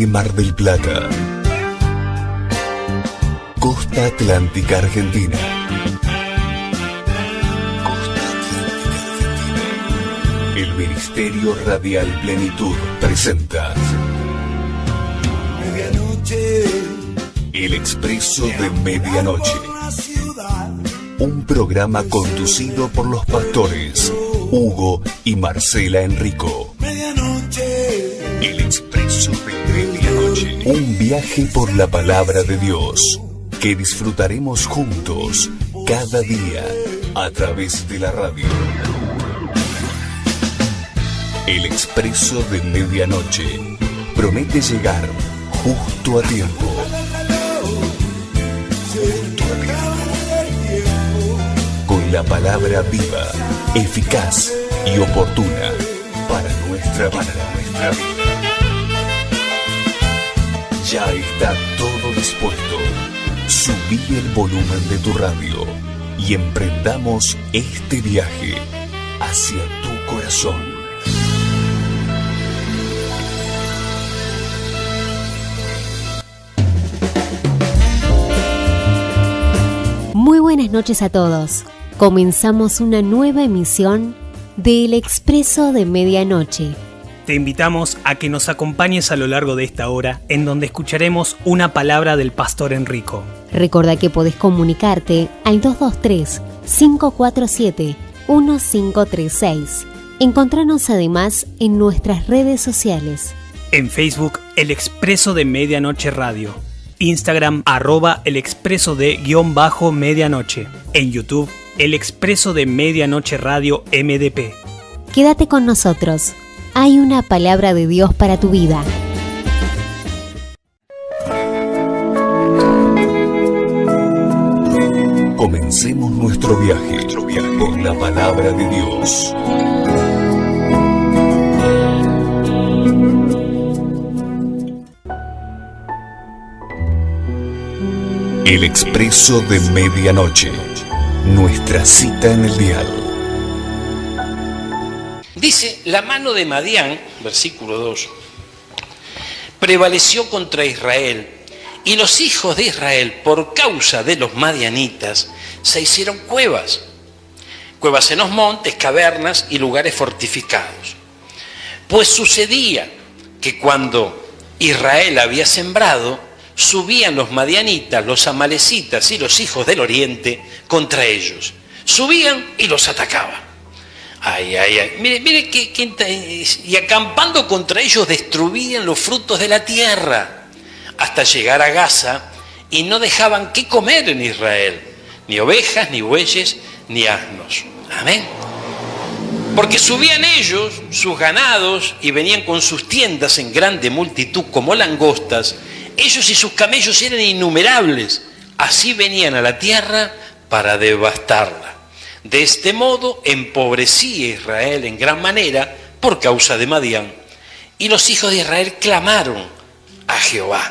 de Mar del Plata. Costa Atlántica Argentina. Costa Atlántica Argentina. El Ministerio Radial Plenitud presenta Medianoche. El Expreso de Medianoche. Un programa conducido por los pastores Hugo y Marcela Enrico. El Expreso de Medianoche. Un viaje por la palabra de Dios que disfrutaremos juntos cada día a través de la radio. El Expreso de Medianoche promete llegar justo a tiempo. Con la palabra viva, eficaz y oportuna para nuestra vida. Ya está todo dispuesto. Subí el volumen de tu radio y emprendamos este viaje hacia tu corazón. Muy buenas noches a todos. Comenzamos una nueva emisión de El Expreso de Medianoche. Te invitamos a que nos acompañes a lo largo de esta hora, en donde escucharemos una palabra del pastor Enrico. Recordá que podés comunicarte al 223-547-1536. Encontranos además en nuestras redes sociales. En Facebook, El Expreso de Medianoche Radio. Instagram, @El Expreso de _medianoche. En YouTube, El Expreso de Medianoche Radio MDP. Quédate con nosotros. Hay una palabra de Dios para tu vida. Comencemos nuestro viaje por la palabra de Dios. El Expreso de Medianoche. Nuestra cita en el dial. Dice, la mano de Madián, versículo 2, prevaleció contra Israel, y los hijos de Israel, por causa de los madianitas, se hicieron cuevas en los montes, cavernas y lugares fortificados. Pues sucedía que cuando Israel había sembrado, subían los madianitas, los amalecitas y los hijos del oriente contra ellos. Subían y los atacaban. Ay. Mire y acampando contra ellos destruían los frutos de la tierra hasta llegar a Gaza, y no dejaban qué comer en Israel, ni ovejas, ni bueyes, ni asnos. Amén. Porque subían ellos, sus ganados, y venían con sus tiendas en grande multitud como langostas. Ellos y sus camellos eran innumerables. Así venían a la tierra para devastarla. De este modo empobrecía Israel en gran manera por causa de Madián. Y los hijos de Israel clamaron a Jehová.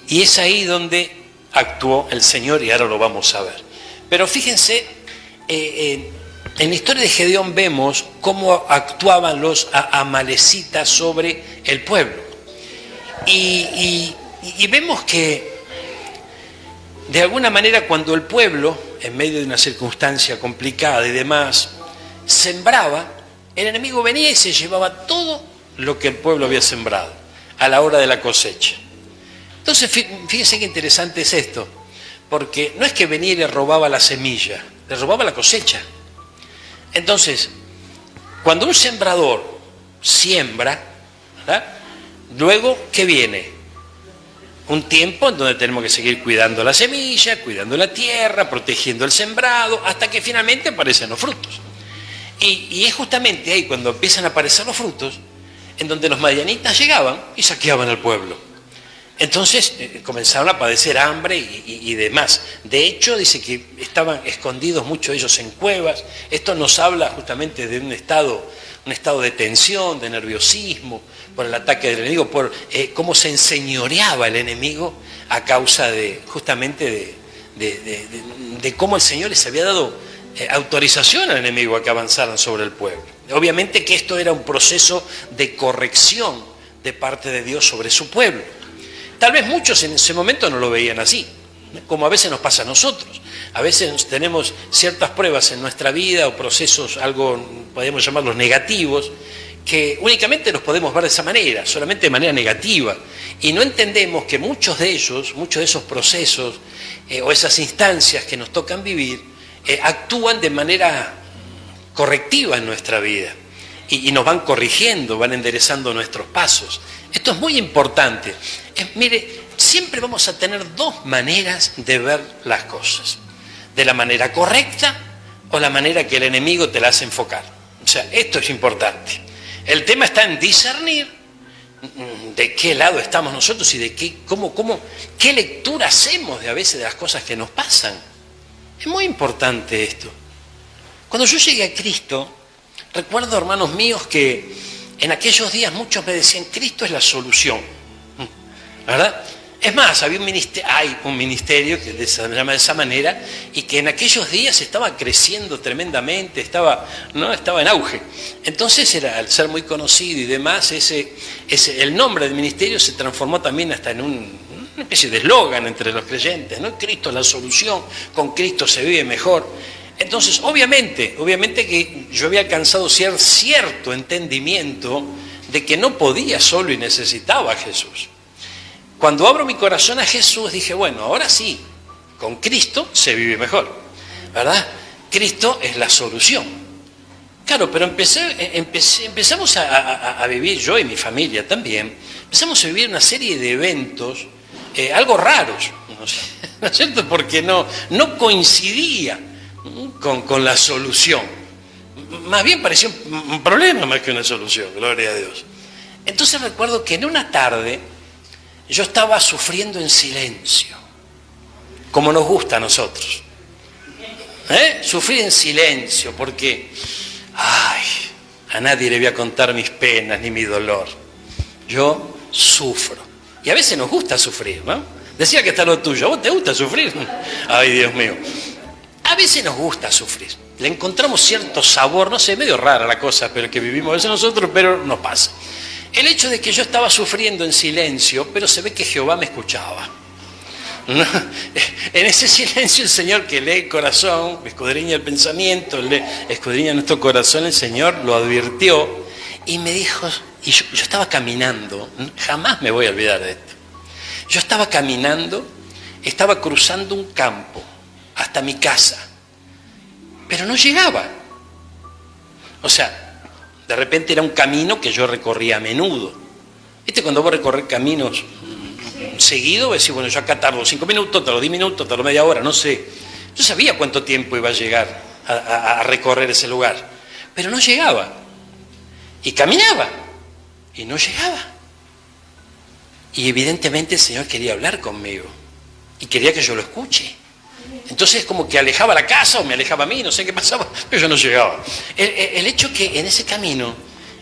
Y es ahí donde actuó el Señor, y ahora lo vamos a ver. Pero fíjense, en la historia de Gedeón vemos cómo actuaban los amalecitas sobre el pueblo. Y vemos que de alguna manera cuando el pueblo, en medio de una circunstancia complicada y demás, sembraba, el enemigo venía y se llevaba todo lo que el pueblo había sembrado a la hora de la cosecha. Entonces, fíjense qué interesante es esto, porque no es que venía y le robaba la semilla, le robaba la cosecha. Entonces, cuando un sembrador siembra, ¿verdad? Luego, ¿qué viene? Un tiempo en donde tenemos que seguir cuidando la semilla, cuidando la tierra, protegiendo el sembrado, hasta que finalmente aparecen los frutos. Y es justamente ahí cuando empiezan a aparecer los frutos, en donde los madianitas llegaban y saqueaban al pueblo. Entonces comenzaron a padecer hambre y demás. De hecho, dice que estaban escondidos muchos de ellos en cuevas. Esto nos habla justamente de un estado de tensión, de nerviosismo, por el ataque del enemigo, por cómo se enseñoreaba el enemigo a causa justamente de cómo el Señor les había dado autorización al enemigo a que avanzaran sobre el pueblo. Obviamente que esto era un proceso de corrección de parte de Dios sobre su pueblo. Tal vez muchos en ese momento no lo veían así, como a veces nos pasa a nosotros. A veces tenemos ciertas pruebas en nuestra vida o procesos, algo podemos llamarlos negativos, que únicamente los podemos ver de esa manera, solamente de manera negativa. Y no entendemos que muchos de esos procesos o esas instancias que nos tocan vivir actúan de manera correctiva en nuestra vida y nos van corrigiendo, van enderezando nuestros pasos. Esto es muy importante. Mire, siempre vamos a tener dos maneras de ver las cosas. De la manera correcta o la manera que el enemigo te la hace enfocar. O sea, esto es importante. El tema está en discernir de qué lado estamos nosotros y de qué lectura hacemos de a veces de las cosas que nos pasan. Es muy importante esto. Cuando yo llegué a Cristo, recuerdo, hermanos míos, que en aquellos días muchos me decían, Cristo es la solución. ¿Verdad? Es más, hay un ministerio que se llama de esa manera y que en aquellos días estaba creciendo tremendamente, estaba en auge. Entonces, al ser muy conocido y demás, el nombre del ministerio se transformó también hasta en una especie de eslogan entre los creyentes, ¿no? Cristo es la solución, con Cristo se vive mejor. Entonces, obviamente que yo había alcanzado cierto entendimiento de que no podía solo y necesitaba a Jesús. Cuando abro mi corazón a Jesús, dije, bueno, ahora sí, con Cristo se vive mejor, ¿verdad? Cristo es la solución. Claro, pero empezamos a vivir, yo y mi familia también, empezamos a vivir una serie de eventos, algo raros, ¿no es cierto? Porque no coincidía con la solución. Más bien parecía un problema más que una solución, gloria a Dios. Entonces recuerdo que en una tarde yo estaba sufriendo en silencio, como nos gusta a nosotros. Sufrir en silencio, porque a nadie le voy a contar mis penas ni mi dolor. Yo sufro. Y a veces nos gusta sufrir, ¿no? Decía que está lo tuyo. ¿A vos te gusta sufrir? Ay, Dios mío. A veces nos gusta sufrir. Le encontramos cierto sabor, no sé, medio rara la cosa, pero que vivimos a veces nosotros, pero nos pasa. El hecho de que yo estaba sufriendo en silencio, pero se ve que Jehová me escuchaba. ¿No? En ese silencio el Señor, que lee el corazón, escudriña el pensamiento, escudriña nuestro corazón, el Señor lo advirtió y me dijo, y yo estaba caminando, jamás me voy a olvidar de esto. Yo estaba caminando, estaba cruzando un campo hasta mi casa, pero no llegaba. O sea, de repente era un camino que yo recorría a menudo. ¿Viste? Cuando vos recorres caminos seguidos, decís, bueno, yo acá tardo 5 minutos, tardo 10 minutos, tardo media hora, no sé. Yo sabía cuánto tiempo iba a llegar a recorrer ese lugar, pero no llegaba. Y caminaba, y no llegaba. Y evidentemente el Señor quería hablar conmigo, y quería que yo lo escuche. Entonces como que alejaba la casa o me alejaba a mí, no sé qué pasaba, pero yo no llegaba. El hecho que en ese camino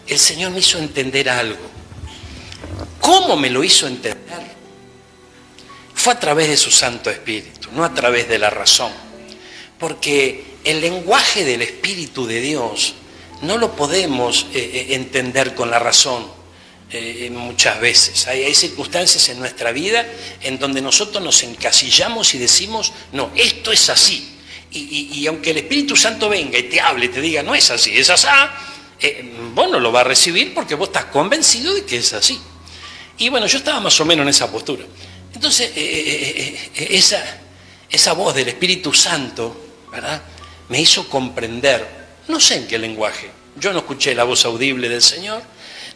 el Señor me hizo entender algo. ¿Cómo me lo hizo entender? Fue a través de su Santo Espíritu, no a través de la razón. Porque el lenguaje del Espíritu de Dios no lo podemos entender con la razón. Muchas veces hay circunstancias en nuestra vida en donde nosotros nos encasillamos y decimos, no, esto es así, y aunque el Espíritu Santo venga y te hable y te diga, no es así, es asá, vos no lo vas a recibir porque vos estás convencido de que es así. Y bueno, yo estaba más o menos en esa postura. Entonces esa voz del Espíritu Santo, ¿verdad?, me hizo comprender, no sé en qué lenguaje, yo no escuché la voz audible del Señor,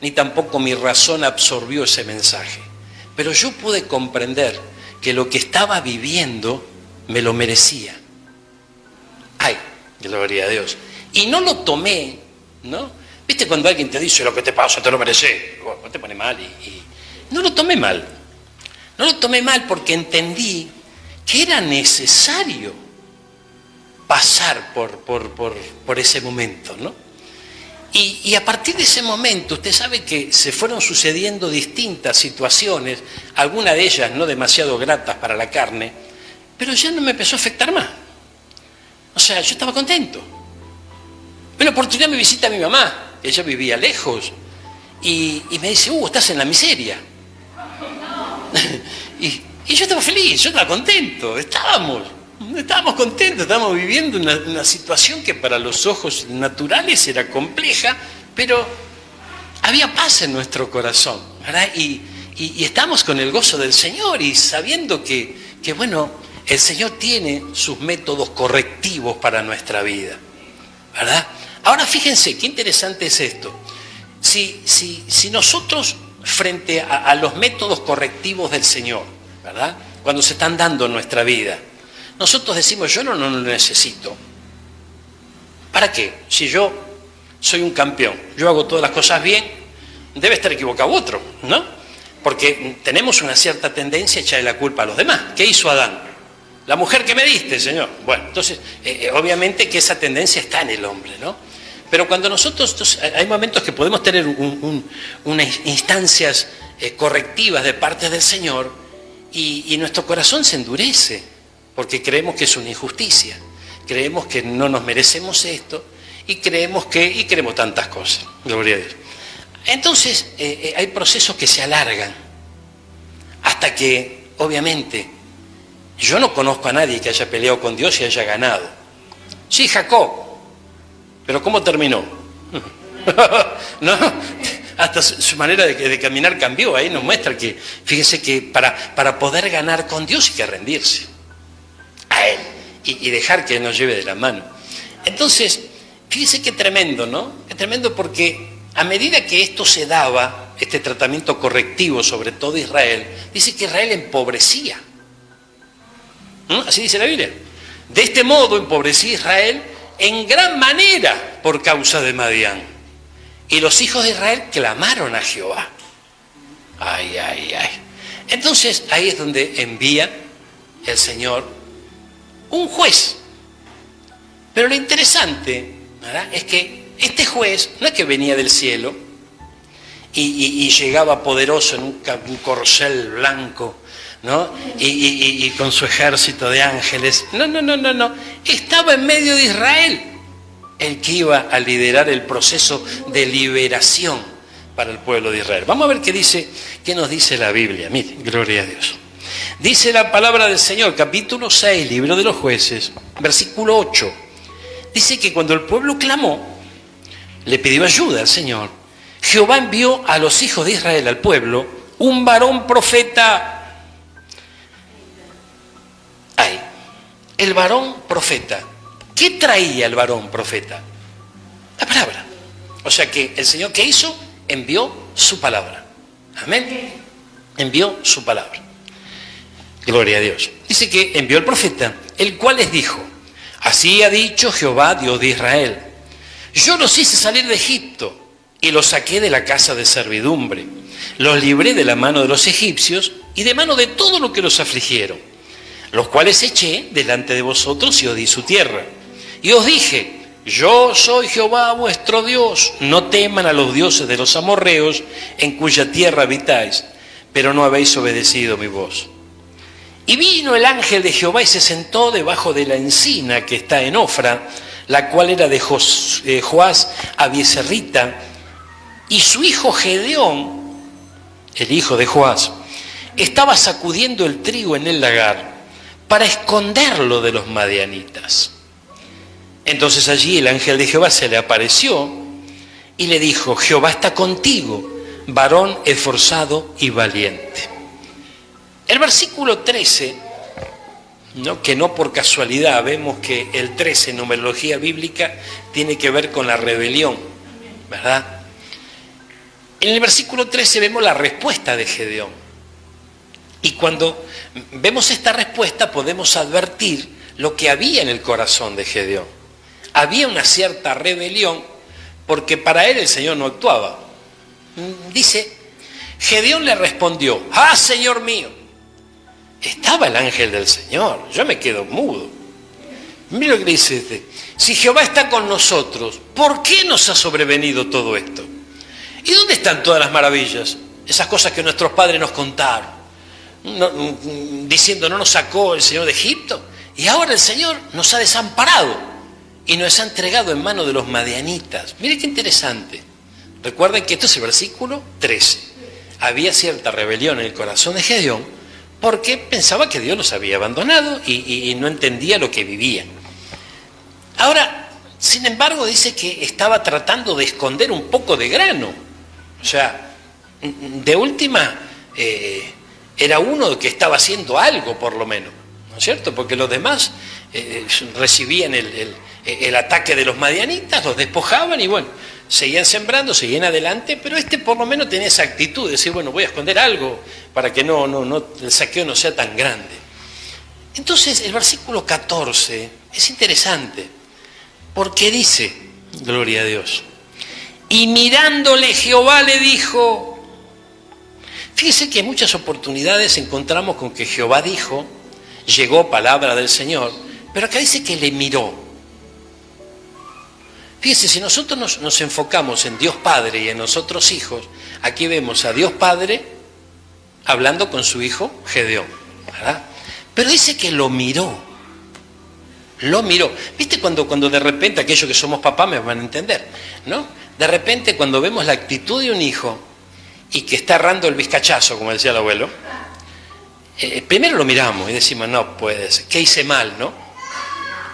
ni tampoco mi razón absorbió ese mensaje. Pero yo pude comprender que lo que estaba viviendo me lo merecía. ¡Ay, gloria a Dios! Y no lo tomé, ¿no? ¿Viste cuando alguien te dice lo que te pasa, te lo mereces? No te pone mal y no lo tomé mal. No lo tomé mal porque entendí que era necesario pasar por ese momento, ¿no? Y a partir de ese momento, usted sabe que se fueron sucediendo distintas situaciones, algunas de ellas no demasiado gratas para la carne, pero ya no me empezó a afectar más. O sea, yo estaba contento. Una oportunidad me visita mi mamá, ella vivía lejos, y me dice, estás en la miseria. y yo estaba feliz, yo estaba contento, estábamos contentos, estábamos viviendo una situación que para los ojos naturales era compleja, pero había paz en nuestro corazón, ¿verdad? Y estamos con el gozo del Señor y sabiendo que bueno, el Señor tiene sus métodos correctivos para nuestra vida, ¿verdad? Ahora fíjense, qué interesante es esto. Si nosotros, frente a los métodos correctivos del Señor, ¿verdad?, cuando se están dando en nuestra vida, nosotros decimos, yo no lo necesito. ¿Para qué? Si yo soy un campeón, yo hago todas las cosas bien, debe estar equivocado otro, ¿no? Porque tenemos una cierta tendencia a echarle la culpa a los demás. ¿Qué hizo Adán? La mujer que me diste, Señor. Bueno, entonces, obviamente que esa tendencia está en el hombre, ¿no? Pero cuando nosotros, hay momentos que podemos tener unas instancias correctivas de parte del Señor y nuestro corazón se endurece porque creemos que es una injusticia, creemos que no nos merecemos esto y creemos tantas cosas. Gloria a Dios. Entonces, hay procesos que se alargan hasta que, obviamente, yo no conozco a nadie que haya peleado con Dios y haya ganado. Sí, Jacob. ¿Pero cómo terminó? ¿No? Hasta su manera de caminar cambió. Ahí nos muestra que, fíjense que para poder ganar con Dios hay que rendirse a Él y dejar que Él nos lleve de la mano. Entonces, fíjense qué tremendo, ¿no? Qué tremendo porque a medida que esto se daba, este tratamiento correctivo sobre todo Israel, dice que Israel empobrecía. Así dice la Biblia. De este modo empobrecía Israel en gran manera por causa de Madián. Y los hijos de Israel clamaron a Jehová. Ay, ay, ay. Entonces ahí es donde envía el Señor un juez. Pero lo interesante, ¿verdad?, es que este juez no es que venía del cielo y llegaba poderoso en un corcel blanco, ¿no? Y con su ejército de ángeles. No. Estaba en medio de Israel el que iba a liderar el proceso de liberación para el pueblo de Israel. Vamos a ver qué nos dice la Biblia. Miren, gloria a Dios. Dice la palabra del Señor, capítulo 6, libro de los jueces, versículo 8. Dice que cuando el pueblo clamó, le pidió ayuda al Señor, Jehová envió a los hijos de Israel, al pueblo, un varón profeta. El varón profeta. ¿Qué traía el varón profeta? La palabra. O sea que el Señor, ¿qué hizo? Envió su palabra. Amén. Envió su palabra. Gloria a Dios. Dice que envió el profeta, el cual les dijo, así ha dicho Jehová, Dios de Israel, yo los hice salir de Egipto y los saqué de la casa de servidumbre. Los libré de la mano de los egipcios y de mano de todo lo que los afligieron, los cuales eché delante de vosotros y os di su tierra. Y os dije, yo soy Jehová vuestro Dios, no teman a los dioses de los amorreos en cuya tierra habitáis, pero no habéis obedecido mi voz. Y vino el ángel de Jehová y se sentó debajo de la encina que está en Ofra, la cual era de Joás Abieserrita, y su hijo Gedeón, el hijo de Joás, estaba sacudiendo el trigo en el lagar para esconderlo de los madianitas. Entonces allí el ángel de Jehová se le apareció y le dijo, Jehová está contigo, varón esforzado y valiente. El versículo 13, ¿no?, que no por casualidad vemos que el 13 en numerología bíblica tiene que ver con la rebelión, ¿verdad? En el versículo 13 vemos la respuesta de Gedeón. Y cuando vemos esta respuesta podemos advertir lo que había en el corazón de Gedeón. Había una cierta rebelión porque para él el Señor no actuaba. Dice, Gedeón le respondió, ¡ah, Señor mío! Estaba el ángel del Señor, yo me quedo mudo. Mira lo que dice este, si Jehová está con nosotros, ¿por qué nos ha sobrevenido todo esto? ¿Y dónde están todas las maravillas? Esas cosas que nuestros padres nos contaron, diciendo, ¿no nos sacó el Señor de Egipto? Y ahora el Señor nos ha desamparado y nos ha entregado en manos de los madianitas. Mire qué interesante. Recuerden que esto es el versículo 13. Había cierta rebelión en el corazón de Gedeón porque pensaba que Dios los había abandonado y no entendía lo que vivían. Ahora, sin embargo, dice que estaba tratando de esconder un poco de grano. O sea, de última, era uno que estaba haciendo algo por lo menos, ¿no es cierto? Porque los demás recibían el ataque de los madianitas, los despojaban y bueno, seguían sembrando, seguían adelante, pero este por lo menos tenía esa actitud de decir, bueno, voy a esconder algo para que el saqueo no sea tan grande. Entonces, el versículo 14 es interesante, porque dice, gloria a Dios, y mirándole Jehová le dijo, fíjese que en muchas oportunidades encontramos con que Jehová dijo, llegó palabra del Señor, pero acá dice que le miró. Fíjese, si nosotros nos enfocamos en Dios Padre y en nosotros hijos, aquí vemos a Dios Padre hablando con su hijo Gedeón, ¿verdad? Pero dice que lo miró. Lo miró. ¿Viste cuando de repente, aquellos que somos papás me van a entender, ¿no? De repente cuando vemos la actitud de un hijo y que está errando el bizcachazo, como decía el abuelo, primero lo miramos y decimos, no puede ser, ¿qué hice mal, no?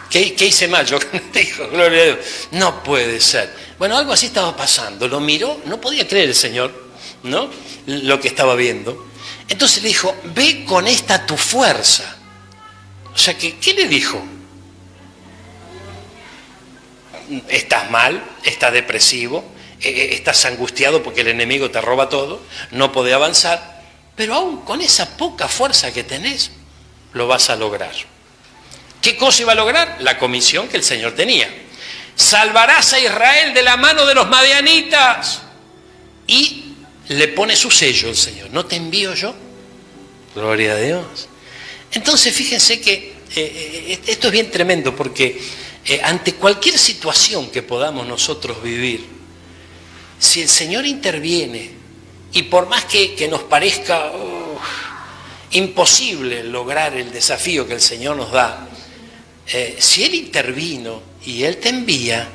¿Qué hice mal? Yo te digo, gloria a Dios, no puede ser. Bueno, algo así estaba pasando, lo miró, no podía creer el Señor, ¿no? Lo que estaba viendo. Entonces le dijo, ve con esta tu fuerza. O sea, ¿qué le dijo? Estás mal, estás depresivo, estás angustiado porque el enemigo te roba todo, no podés avanzar, pero aún con esa poca fuerza que tenés, lo vas a lograr. ¿Qué cosa iba a lograr? La comisión que el Señor tenía. Salvarás a Israel de la mano de los madianitas. Y le pone su sello el Señor. ¿No te envío yo? Gloria a Dios. Entonces fíjense que esto es bien tremendo porque ante cualquier situación que podamos nosotros vivir, si el Señor interviene y por más que nos parezca imposible lograr el desafío que el Señor nos da, si Él intervino y Él te envía,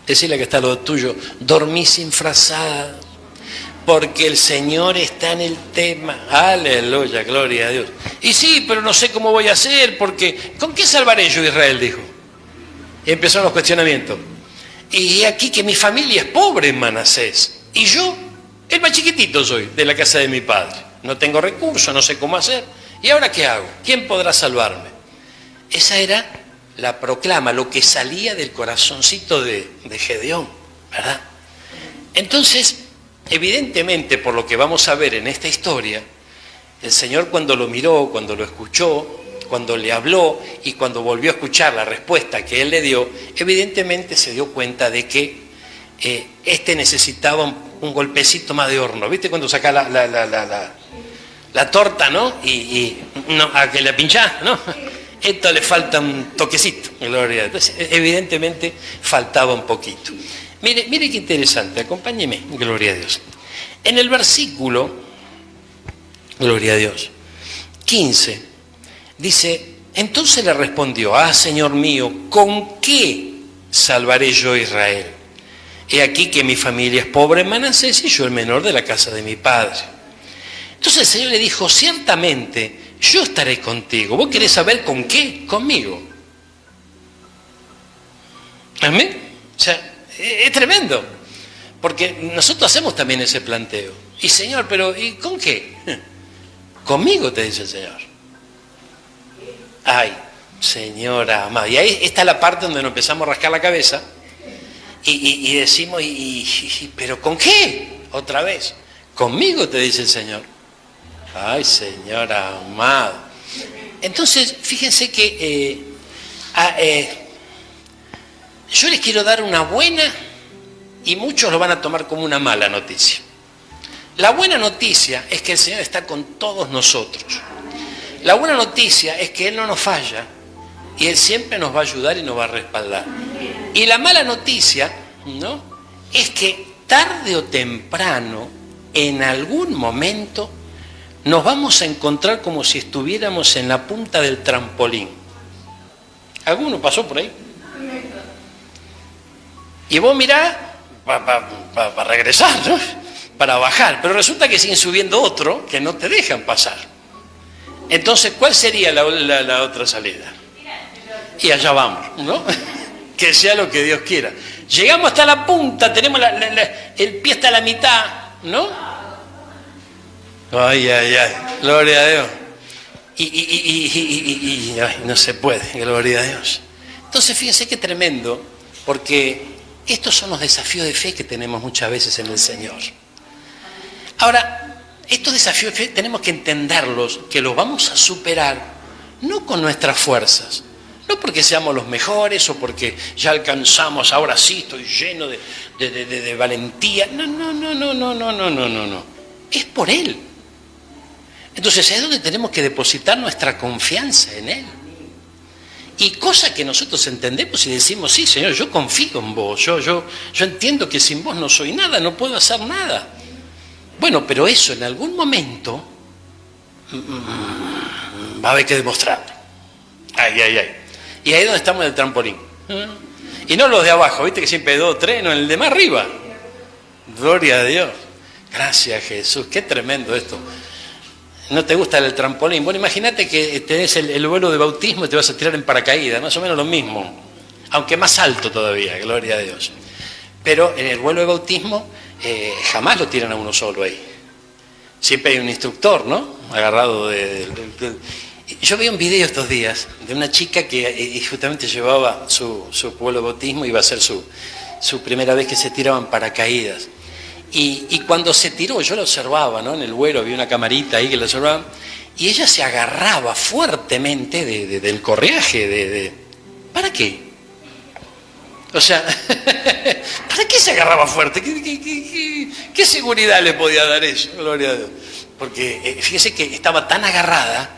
decirle que está lo tuyo, dormí sin frazada, porque el Señor está en el tema. Aleluya, gloria a Dios. Y sí, pero no sé cómo voy a hacer, porque ¿con qué salvaré yo a Israel? Dijo. Y empezaron los cuestionamientos. Y aquí que mi familia es pobre en Manasés, y yo, el más chiquitito soy de la casa de mi padre. No tengo recursos, no sé cómo hacer. ¿Y ahora qué hago? ¿Quién podrá salvarme? Esa era la proclama, lo que salía del corazoncito de Gedeón, ¿verdad? Entonces, evidentemente, por lo que vamos a ver en esta historia, el Señor cuando lo miró, cuando lo escuchó, cuando le habló y cuando volvió a escuchar la respuesta que Él le dio, evidentemente se dio cuenta de que este necesitaba un golpecito más de horno. ¿Viste cuando saca la torta, ¿no? Y no, a que la pinchás, ¿no? Esto le falta un toquecito, gloria a Dios. Entonces, evidentemente faltaba un poquito. Mire qué interesante, acompáñeme, gloria a Dios. En el versículo, gloria a Dios, 15, dice, entonces le respondió, Señor mío, ¿con qué salvaré yo a Israel? He aquí que mi familia es pobre en Manasés y yo el menor de la casa de mi padre. Entonces el Señor le dijo, ciertamente, yo estaré contigo. ¿Vos querés saber con qué? Conmigo. ¿Amén? O sea, es tremendo. Porque nosotros hacemos también ese planteo. Y Señor, pero ¿y con qué? Conmigo, te dice el Señor. Ay, Señora amada. Y ahí está la parte donde nos empezamos a rascar la cabeza y decimos, ¿pero con qué? Otra vez. Conmigo, te dice el Señor. Ay, Señora amada. Entonces, fíjense que yo les quiero dar una buena y muchos lo van a tomar como una mala noticia. La buena noticia es que el Señor está con todos nosotros. La buena noticia es que Él no nos falla y Él siempre nos va a ayudar y nos va a respaldar. Y la mala noticia, ¿no?, es que tarde o temprano, en algún momento, nos vamos a encontrar como si estuviéramos en la punta del trampolín. ¿Alguno pasó por ahí? Y vos mirá, para regresar, ¿no? Para bajar. Pero resulta que siguen subiendo otro que no te dejan pasar. Entonces, ¿cuál sería la otra salida? Y allá vamos, ¿no? Que sea lo que Dios quiera. Llegamos hasta la punta, tenemos el pie hasta la mitad, ¿no? Ay, gloria a Dios. Ay, no se puede, gloria a Dios. Entonces, fíjense qué tremendo, porque estos son los desafíos de fe que tenemos muchas veces en el Señor. Ahora, estos desafíos de fe tenemos que entenderlos, que los vamos a superar, no con nuestras fuerzas, no porque seamos los mejores o porque ya alcanzamos, ahora sí estoy lleno de valentía. No. Es por Él. Entonces es donde tenemos que depositar nuestra confianza en Él. Y cosa que nosotros entendemos y decimos, sí, Señor, yo confío en vos, yo entiendo que sin vos no soy nada, no puedo hacer nada. Bueno, pero eso en algún momento va a haber que demostrarlo. Ay. Y ahí es donde estamos en el trampolín. Y no los de abajo, viste que siempre hay 2 o 3, no, el de más arriba. Gloria a Dios. Gracias, Jesús. Qué tremendo esto. ¿No te gusta el trampolín? Bueno, imagínate que tenés el vuelo de bautismo y te vas a tirar en paracaídas, más o menos lo mismo. Aunque más alto todavía, gloria a Dios. Pero en el vuelo de bautismo jamás lo tiran a uno solo ahí. Siempre hay un instructor, ¿no? Agarrado Yo vi un video estos días de una chica que justamente llevaba su vuelo de bautismo, iba a ser su primera vez que se tiraban paracaídas. Y cuando se tiró, yo la observaba, ¿no? En el vuelo había una camarita ahí que la observaba, y ella se agarraba fuertemente del correaje. ¿Para qué? O sea, ¿para qué se agarraba fuerte? ¿Qué seguridad le podía dar eso? Gloria a Dios. Porque fíjese que estaba tan agarrada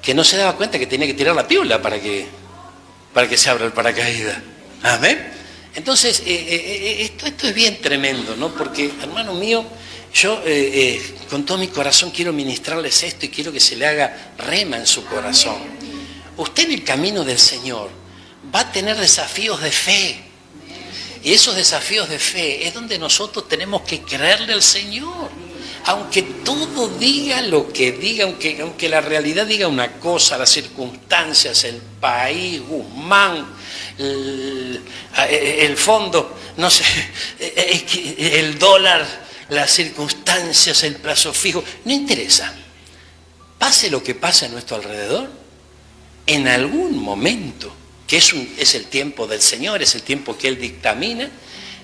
que no se daba cuenta que tenía que tirar la piola para que se abra el paracaídas. Amén. Entonces, esto es bien tremendo, ¿no? Porque, hermano mío, yo con todo mi corazón quiero ministrarles esto y quiero que se le haga rema en su corazón. Usted en el camino del Señor va a tener desafíos de fe. Y esos desafíos de fe es donde nosotros tenemos que creerle al Señor. Aunque todo diga lo que diga, aunque la realidad diga una cosa, las circunstancias, el país, Guzmán, el fondo, no sé, el dólar, las circunstancias, el plazo fijo, no interesa. Pase lo que pase a nuestro alrededor, en algún momento, que es el tiempo del Señor, es el tiempo que Él dictamina,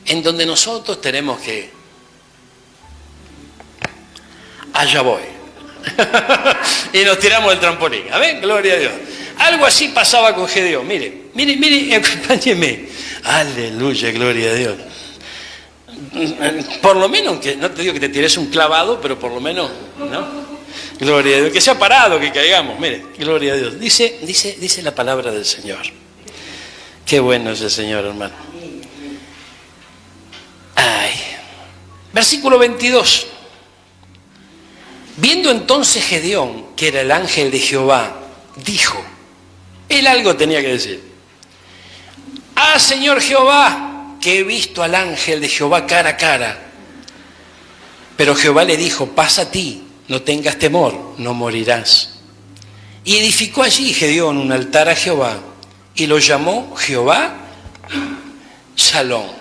en donde nosotros tenemos que... Allá voy. Y nos tiramos del trampolín. Amén, gloria a Dios. Algo así pasaba con Gedeón. Mire, acompáñeme. Aleluya, gloria a Dios. Por lo menos, aunque no te digo que te tires un clavado, pero por lo menos, ¿no? Gloria a Dios. Que sea parado, que caigamos. Mire, gloria a Dios. Dice la palabra del Señor. Qué bueno es el Señor, hermano. Ay. Versículo 22. Viendo entonces Gedeón, que era el ángel de Jehová, dijo, él algo tenía que decir. Ah, Señor Jehová, que he visto al ángel de Jehová cara a cara. Pero Jehová le dijo, pasa a ti, no tengas temor, no morirás. Y edificó allí Gedeón un altar a Jehová, y lo llamó Jehová Shalom,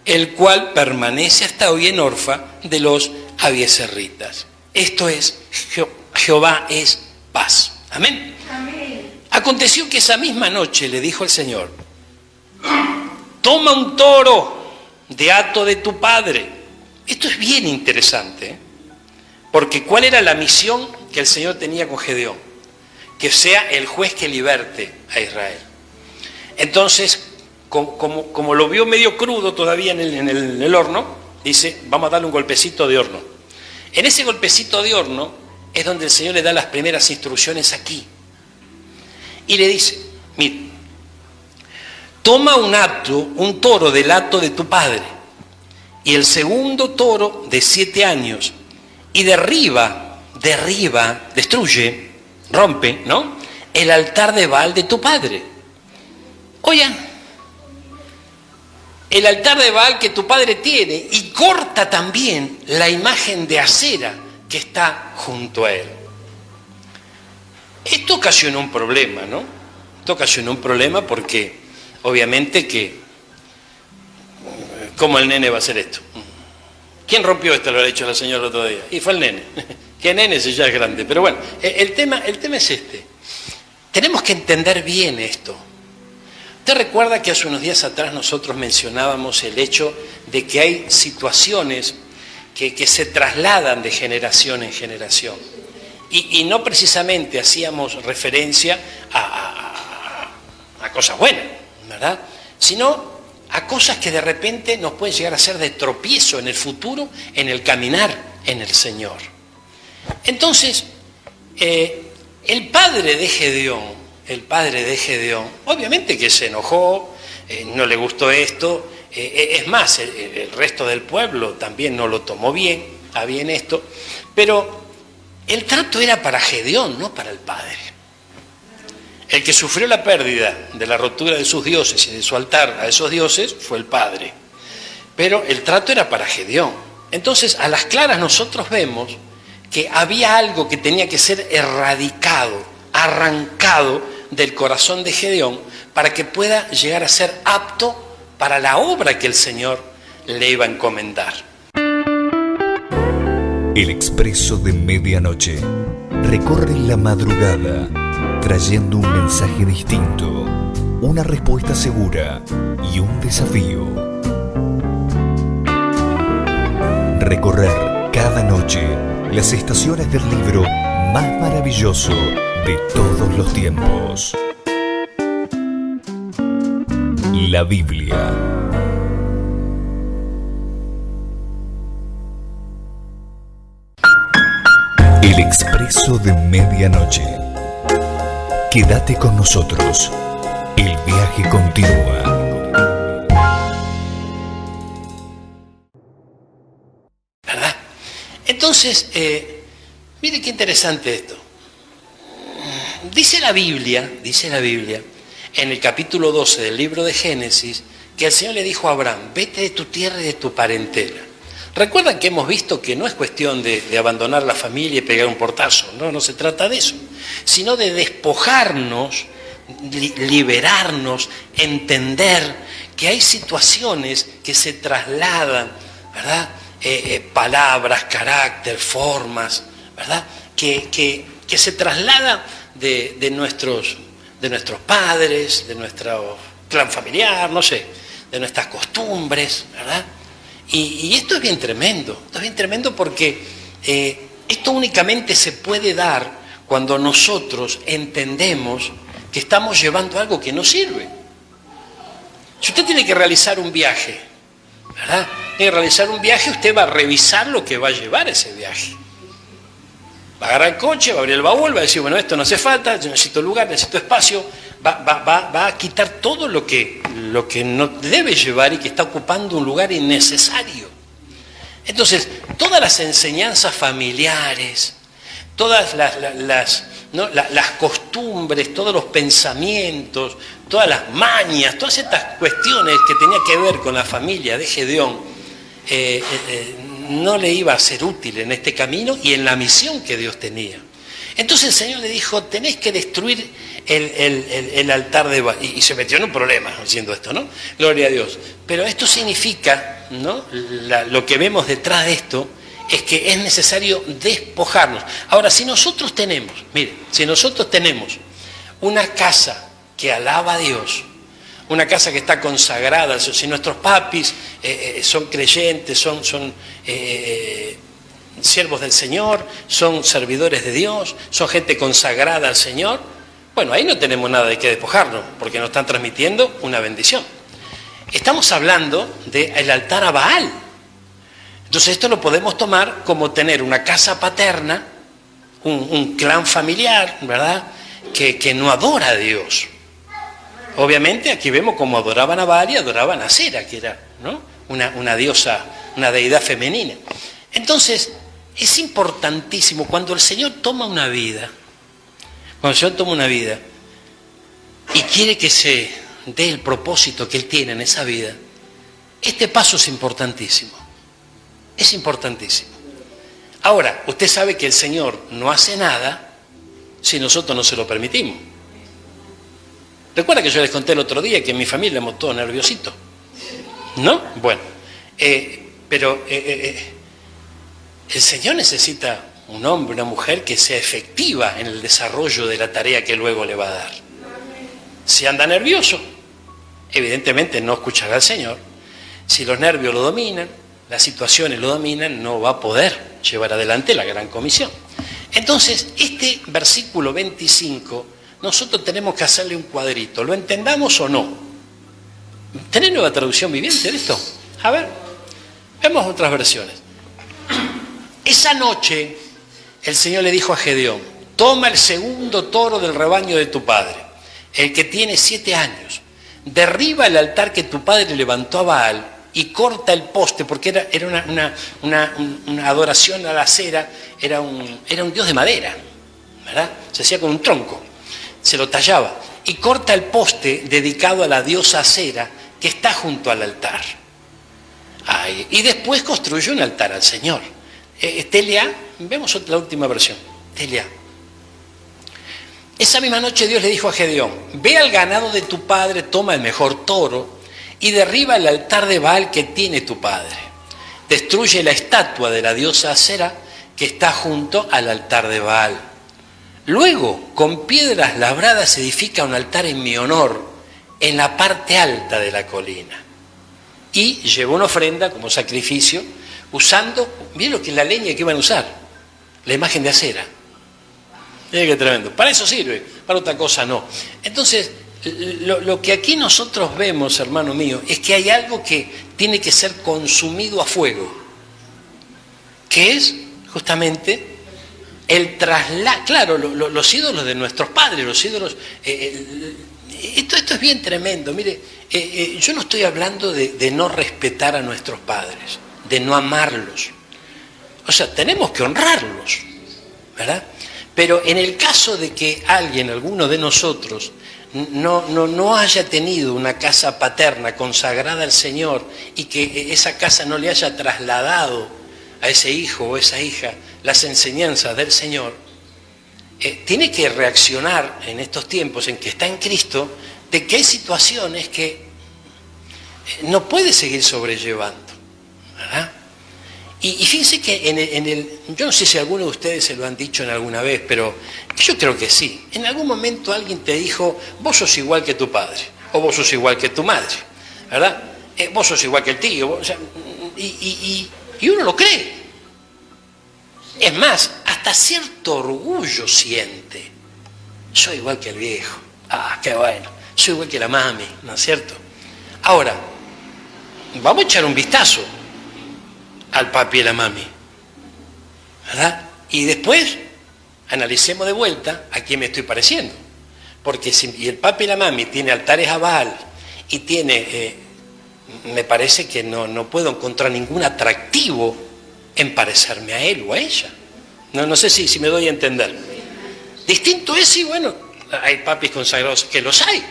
el cual permanece hasta hoy en Orfa de los Abieserritas. Esto es, Jehová es paz. Amén. Amén. Aconteció que esa misma noche le dijo el Señor, toma un toro de hato de tu padre. Esto es bien interesante, porque ¿cuál era la misión que el Señor tenía con Gedeón? Que sea el juez que liberte a Israel. Entonces, como lo vio medio crudo todavía en el horno, dice, vamos a darle un golpecito de horno. En ese golpecito de horno es donde el Señor le da las primeras instrucciones aquí. Y le dice, mira, toma un toro del hato de tu padre, y el segundo toro de 7 años, y derriba, destruye, rompe, ¿no? El altar de Baal de tu padre. Oigan, el altar de Baal que tu padre tiene y corta también la imagen de Acera que está junto a él. Esto ocasionó un problema, ¿no? Esto ocasionó un problema porque obviamente que, ¿cómo el nene va a hacer esto? ¿Quién rompió esto? Lo ha dicho la señora el otro día. Y fue el nene. ¿Qué nene si ya es grande? Pero bueno, el tema es este. Tenemos que entender bien esto. ¿Usted recuerda que hace unos días atrás nosotros mencionábamos el hecho de que hay situaciones que se trasladan de generación en generación? Y no precisamente hacíamos referencia a cosas buenas, ¿verdad? Sino a cosas que de repente nos pueden llegar a ser de tropiezo en el futuro, en el caminar en el Señor. Entonces, el padre de Gedeón, obviamente que se enojó, no le gustó esto, es más, el resto del pueblo también no lo tomó bien, a bien esto, pero el trato era para Gedeón, no para el padre. El que sufrió la pérdida de la rotura de sus dioses y de su altar a esos dioses fue el padre. Pero el trato era para Gedeón. Entonces, a las claras nosotros vemos que había algo que tenía que ser erradicado, arrancado del corazón de Gedeón para que pueda llegar a ser apto para la obra que el Señor le iba a encomendar. El Expreso de Medianoche recorre la madrugada trayendo un mensaje distinto, una respuesta segura y un desafío. Recorrer cada noche las estaciones del libro más maravilloso de todos los tiempos. La Biblia. El Expreso de Medianoche. Quédate con nosotros. El viaje continúa. ¿Verdad? Entonces, mire qué interesante esto. Dice la Biblia, en el capítulo 12 del libro de Génesis, que el Señor le dijo a Abraham, vete de tu tierra y de tu parentela. Recuerdan que hemos visto que no es cuestión de abandonar la familia y pegar un portazo, no se trata de eso, sino de despojarnos, liberarnos, entender que hay situaciones que se trasladan, ¿verdad? Palabras, carácter, formas, ¿verdad? Que se trasladan de nuestros padres, de nuestro clan familiar, no sé, de nuestras costumbres, ¿verdad? Y esto es bien tremendo porque esto únicamente se puede dar cuando nosotros entendemos que estamos llevando algo que no sirve. Si usted tiene que realizar un viaje, ¿verdad? Tiene que realizar un viaje, usted va a revisar lo que va a llevar ese viaje. Va a agarrar el coche, va a abrir el baúl, va a decir, bueno, esto no hace falta, yo necesito lugar, necesito espacio, va a quitar todo lo que no debe llevar y que está ocupando un lugar innecesario. Entonces, todas las enseñanzas familiares, todas las costumbres, todos los pensamientos, todas las mañas, todas estas cuestiones que tenía que ver con la familia de Gedeón, no le iba a ser útil en este camino y en la misión que Dios tenía. Entonces el Señor le dijo, tenés que destruir el altar de Baal. Y se metió en un problema haciendo esto, ¿no? Gloria a Dios. Pero esto significa, ¿no? Lo que vemos detrás de esto es que es necesario despojarnos. Ahora, si nosotros tenemos una casa que alaba a Dios, una casa que está consagrada, si nuestros papis son creyentes, son siervos del Señor, son servidores de Dios, son gente consagrada al Señor, bueno, ahí no tenemos nada de qué despojarnos, porque nos están transmitiendo una bendición. Estamos hablando del altar a Baal. Entonces esto lo podemos tomar como tener una casa paterna, un clan familiar, ¿verdad?, que no adora a Dios. Obviamente aquí vemos cómo adoraban a Baal y adoraban a Acera, que era, ¿no?, una diosa, una deidad femenina. Entonces, es importantísimo cuando el Señor toma una vida, y quiere que se dé el propósito que Él tiene en esa vida, Este paso es importantísimo. Es importantísimo. Ahora, usted sabe que el Señor no hace nada si nosotros no se lo permitimos. Recuerda que yo les conté el otro día que en mi familia éramos todos nerviositos, ¿no? Bueno, pero el Señor necesita un hombre, una mujer que sea efectiva en el desarrollo de la tarea que luego le va a dar. Si anda nervioso, evidentemente no escuchará al Señor. Si los nervios lo dominan, las situaciones lo dominan, no va a poder llevar adelante la gran comisión. Entonces, este versículo 25, nosotros tenemos que hacerle un cuadrito, ¿lo entendamos o no? ¿Tenés nueva traducción viviente de esto? A ver, vemos otras versiones. Esa noche, el Señor le dijo a Gedeón: toma el segundo toro del rebaño de tu padre, el que tiene 7 años, derriba el altar que tu padre levantó a Baal y corta el poste, porque era una adoración a la cera, era un dios de madera, ¿verdad? Se hacía con un tronco, se lo tallaba, y corta el poste dedicado a la diosa Cera que está junto al altar. Y después construyó un altar al Señor. Telia, vemos la última versión, Telia. Esa misma noche Dios le dijo a Gedeón: ve al ganado de tu padre, toma el mejor toro y derriba el altar de Baal que tiene tu padre. Destruye la estatua de la diosa Acera que está junto al altar de Baal. Luego, con piedras labradas edifica un altar en mi honor en la parte alta de la colina. Y llevó una ofrenda como sacrificio usando, miren lo que es la leña que iban a usar, la imagen de Acera. Miren qué tremendo. Para eso sirve, para otra cosa no. Entonces, lo que aquí nosotros vemos, hermano mío, es que hay algo que tiene que ser consumido a fuego, que es justamente el traslado. Claro, los ídolos de nuestros padres, los ídolos... Esto es bien tremendo. Mire, yo no estoy hablando de no respetar a nuestros padres, de no amarlos. O sea, tenemos que honrarlos, ¿verdad? Pero en el caso de que alguno de nosotros, no haya tenido una casa paterna consagrada al Señor y que esa casa no le haya trasladado a ese hijo o esa hija las enseñanzas del Señor, tiene que reaccionar en estos tiempos en que está en Cristo, de que hay situaciones que no puede seguir sobrellevando, ¿verdad? Y fíjense que yo no sé si alguno de ustedes se lo han dicho en alguna vez, pero yo creo que sí. En algún momento alguien te dijo: vos sos igual que tu padre, o vos sos igual que tu madre, ¿verdad? Vos sos igual que el tío, o sea, y uno lo cree. Es más, hasta cierto orgullo siente. Soy igual que el viejo. Qué bueno. Soy igual que la mami, ¿no es cierto? Ahora, vamos a echar un vistazo al papi y a la mami, ¿verdad? Y después analicemos de vuelta a quién me estoy pareciendo. Porque si el papi y la mami tiene altares a Baal y tiene, me parece que no puedo encontrar ningún atractivo en parecerme a él o a ella. No sé si me doy a entender. Distinto es si, bueno, hay papis consagrados, que los hay,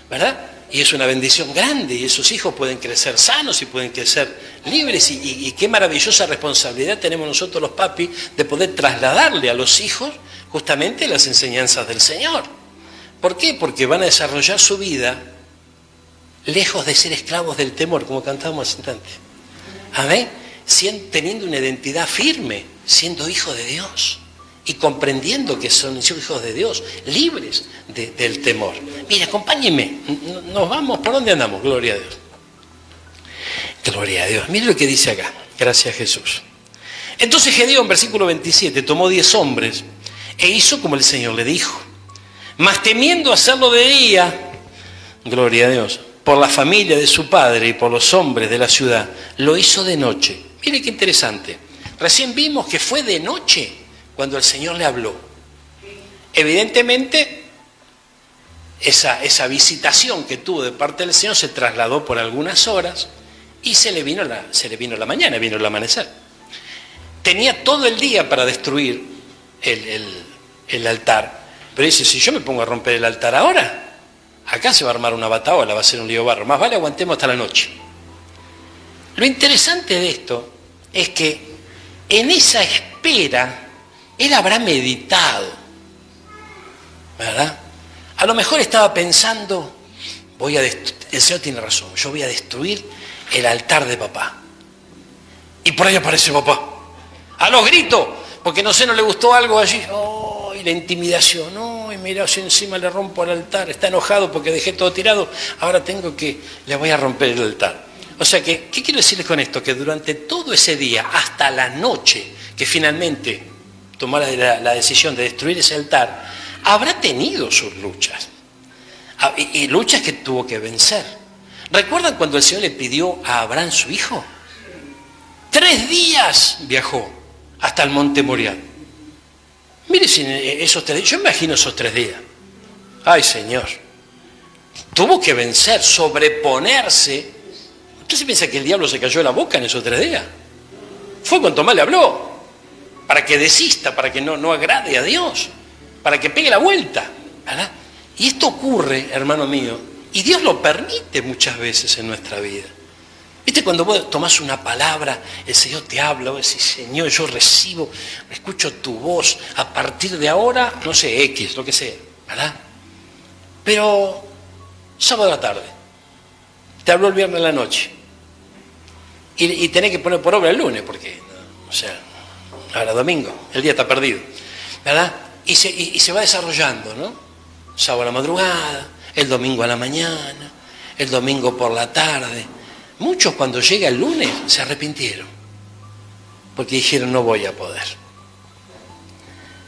¿verdad? Y es una bendición grande, y esos hijos pueden crecer sanos y pueden crecer libres, y qué maravillosa responsabilidad tenemos nosotros los papis de poder trasladarle a los hijos justamente las enseñanzas del Señor. ¿Por qué? Porque van a desarrollar su vida lejos de ser esclavos del temor, como cantábamos hace instante. Amén. Teniendo una identidad firme, siendo hijos de Dios y comprendiendo que son hijos de Dios, libres del temor. Mire, acompáñenme, nos vamos, ¿por dónde andamos? Gloria a Dios. Gloria a Dios. Mire lo que dice acá, gracias a Jesús. Entonces Gedeón, versículo 27, tomó 10 hombres e hizo como el Señor le dijo. Mas temiendo hacerlo de día, gloria a Dios, por la familia de su padre y por los hombres de la ciudad, lo hizo de noche. Mire qué interesante. Recién vimos que fue de noche cuando el Señor le habló. Evidentemente, esa visitación que tuvo de parte del Señor se trasladó por algunas horas y se le vino la mañana, vino el amanecer. Tenía todo el día para destruir el altar, pero dice: si yo me pongo a romper el altar ahora, acá se va a armar una bataola, va a ser un lío barro. Más vale aguantemos hasta la noche. Lo interesante de esto es que en esa espera él habrá meditado, ¿verdad? A lo mejor estaba pensando, el Señor tiene razón, yo voy a destruir el altar de papá. Y por ahí aparece papá, a los gritos, porque no le gustó algo allí. ¡Oh! Y la intimidación, ¡oh! Y mira, si encima le rompo el altar, está enojado porque dejé todo tirado, ahora le voy a romper el altar. O sea que, ¿qué quiero decirles con esto? Que durante todo ese día, hasta la noche, que finalmente tomó la decisión de destruir ese altar, habrá tenido sus luchas. Y luchas que tuvo que vencer. ¿Recuerdan cuando el Señor le pidió a Abraham su hijo? 3 días viajó hasta el monte Moriah. Mire si esos 3 días, yo imagino esos 3 días. Ay, Señor. Tuvo que vencer, sobreponerse. ¿Usted se piensa que el diablo se cayó de la boca en esos 3 días? Fue cuanto más le habló. Para que desista, para que no agrade a Dios. Para que pegue la vuelta. ¿Verdad? Y esto ocurre, hermano mío, y Dios lo permite muchas veces en nuestra vida. ¿Viste cuando vos tomás una palabra, el Señor te habla, vos decís, Señor, yo recibo, escucho tu voz, a partir de ahora, no sé, X, lo que sea, ¿verdad? Pero, sábado a la tarde, te habló el viernes a la noche, y tenés que poner por obra el lunes, porque, o sea, ahora domingo, el día está perdido, ¿verdad? Y se va desarrollando, ¿no? Sábado a la madrugada, el domingo a la mañana, el domingo por la tarde. Muchos cuando llega el lunes se arrepintieron, porque dijeron no voy a poder.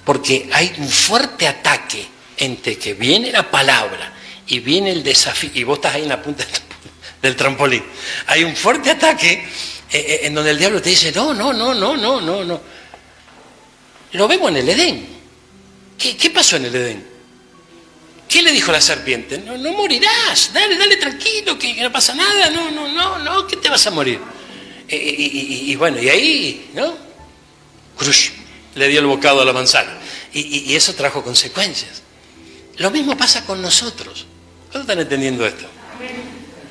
Porque hay un fuerte ataque entre que viene la palabra y viene el desafío, y vos estás ahí en la punta del trampolín. Hay un fuerte ataque en donde el diablo te dice no. Lo vemos en el Edén. ¿Qué pasó en el Edén? ¿Qué le dijo la serpiente? No morirás, dale tranquilo, que no pasa nada, no, que te vas a morir. Y bueno, y ahí, ¿no? Crush, le dio el bocado a la manzana. Y eso trajo consecuencias. Lo mismo pasa con nosotros. ¿Cuántos están entendiendo esto?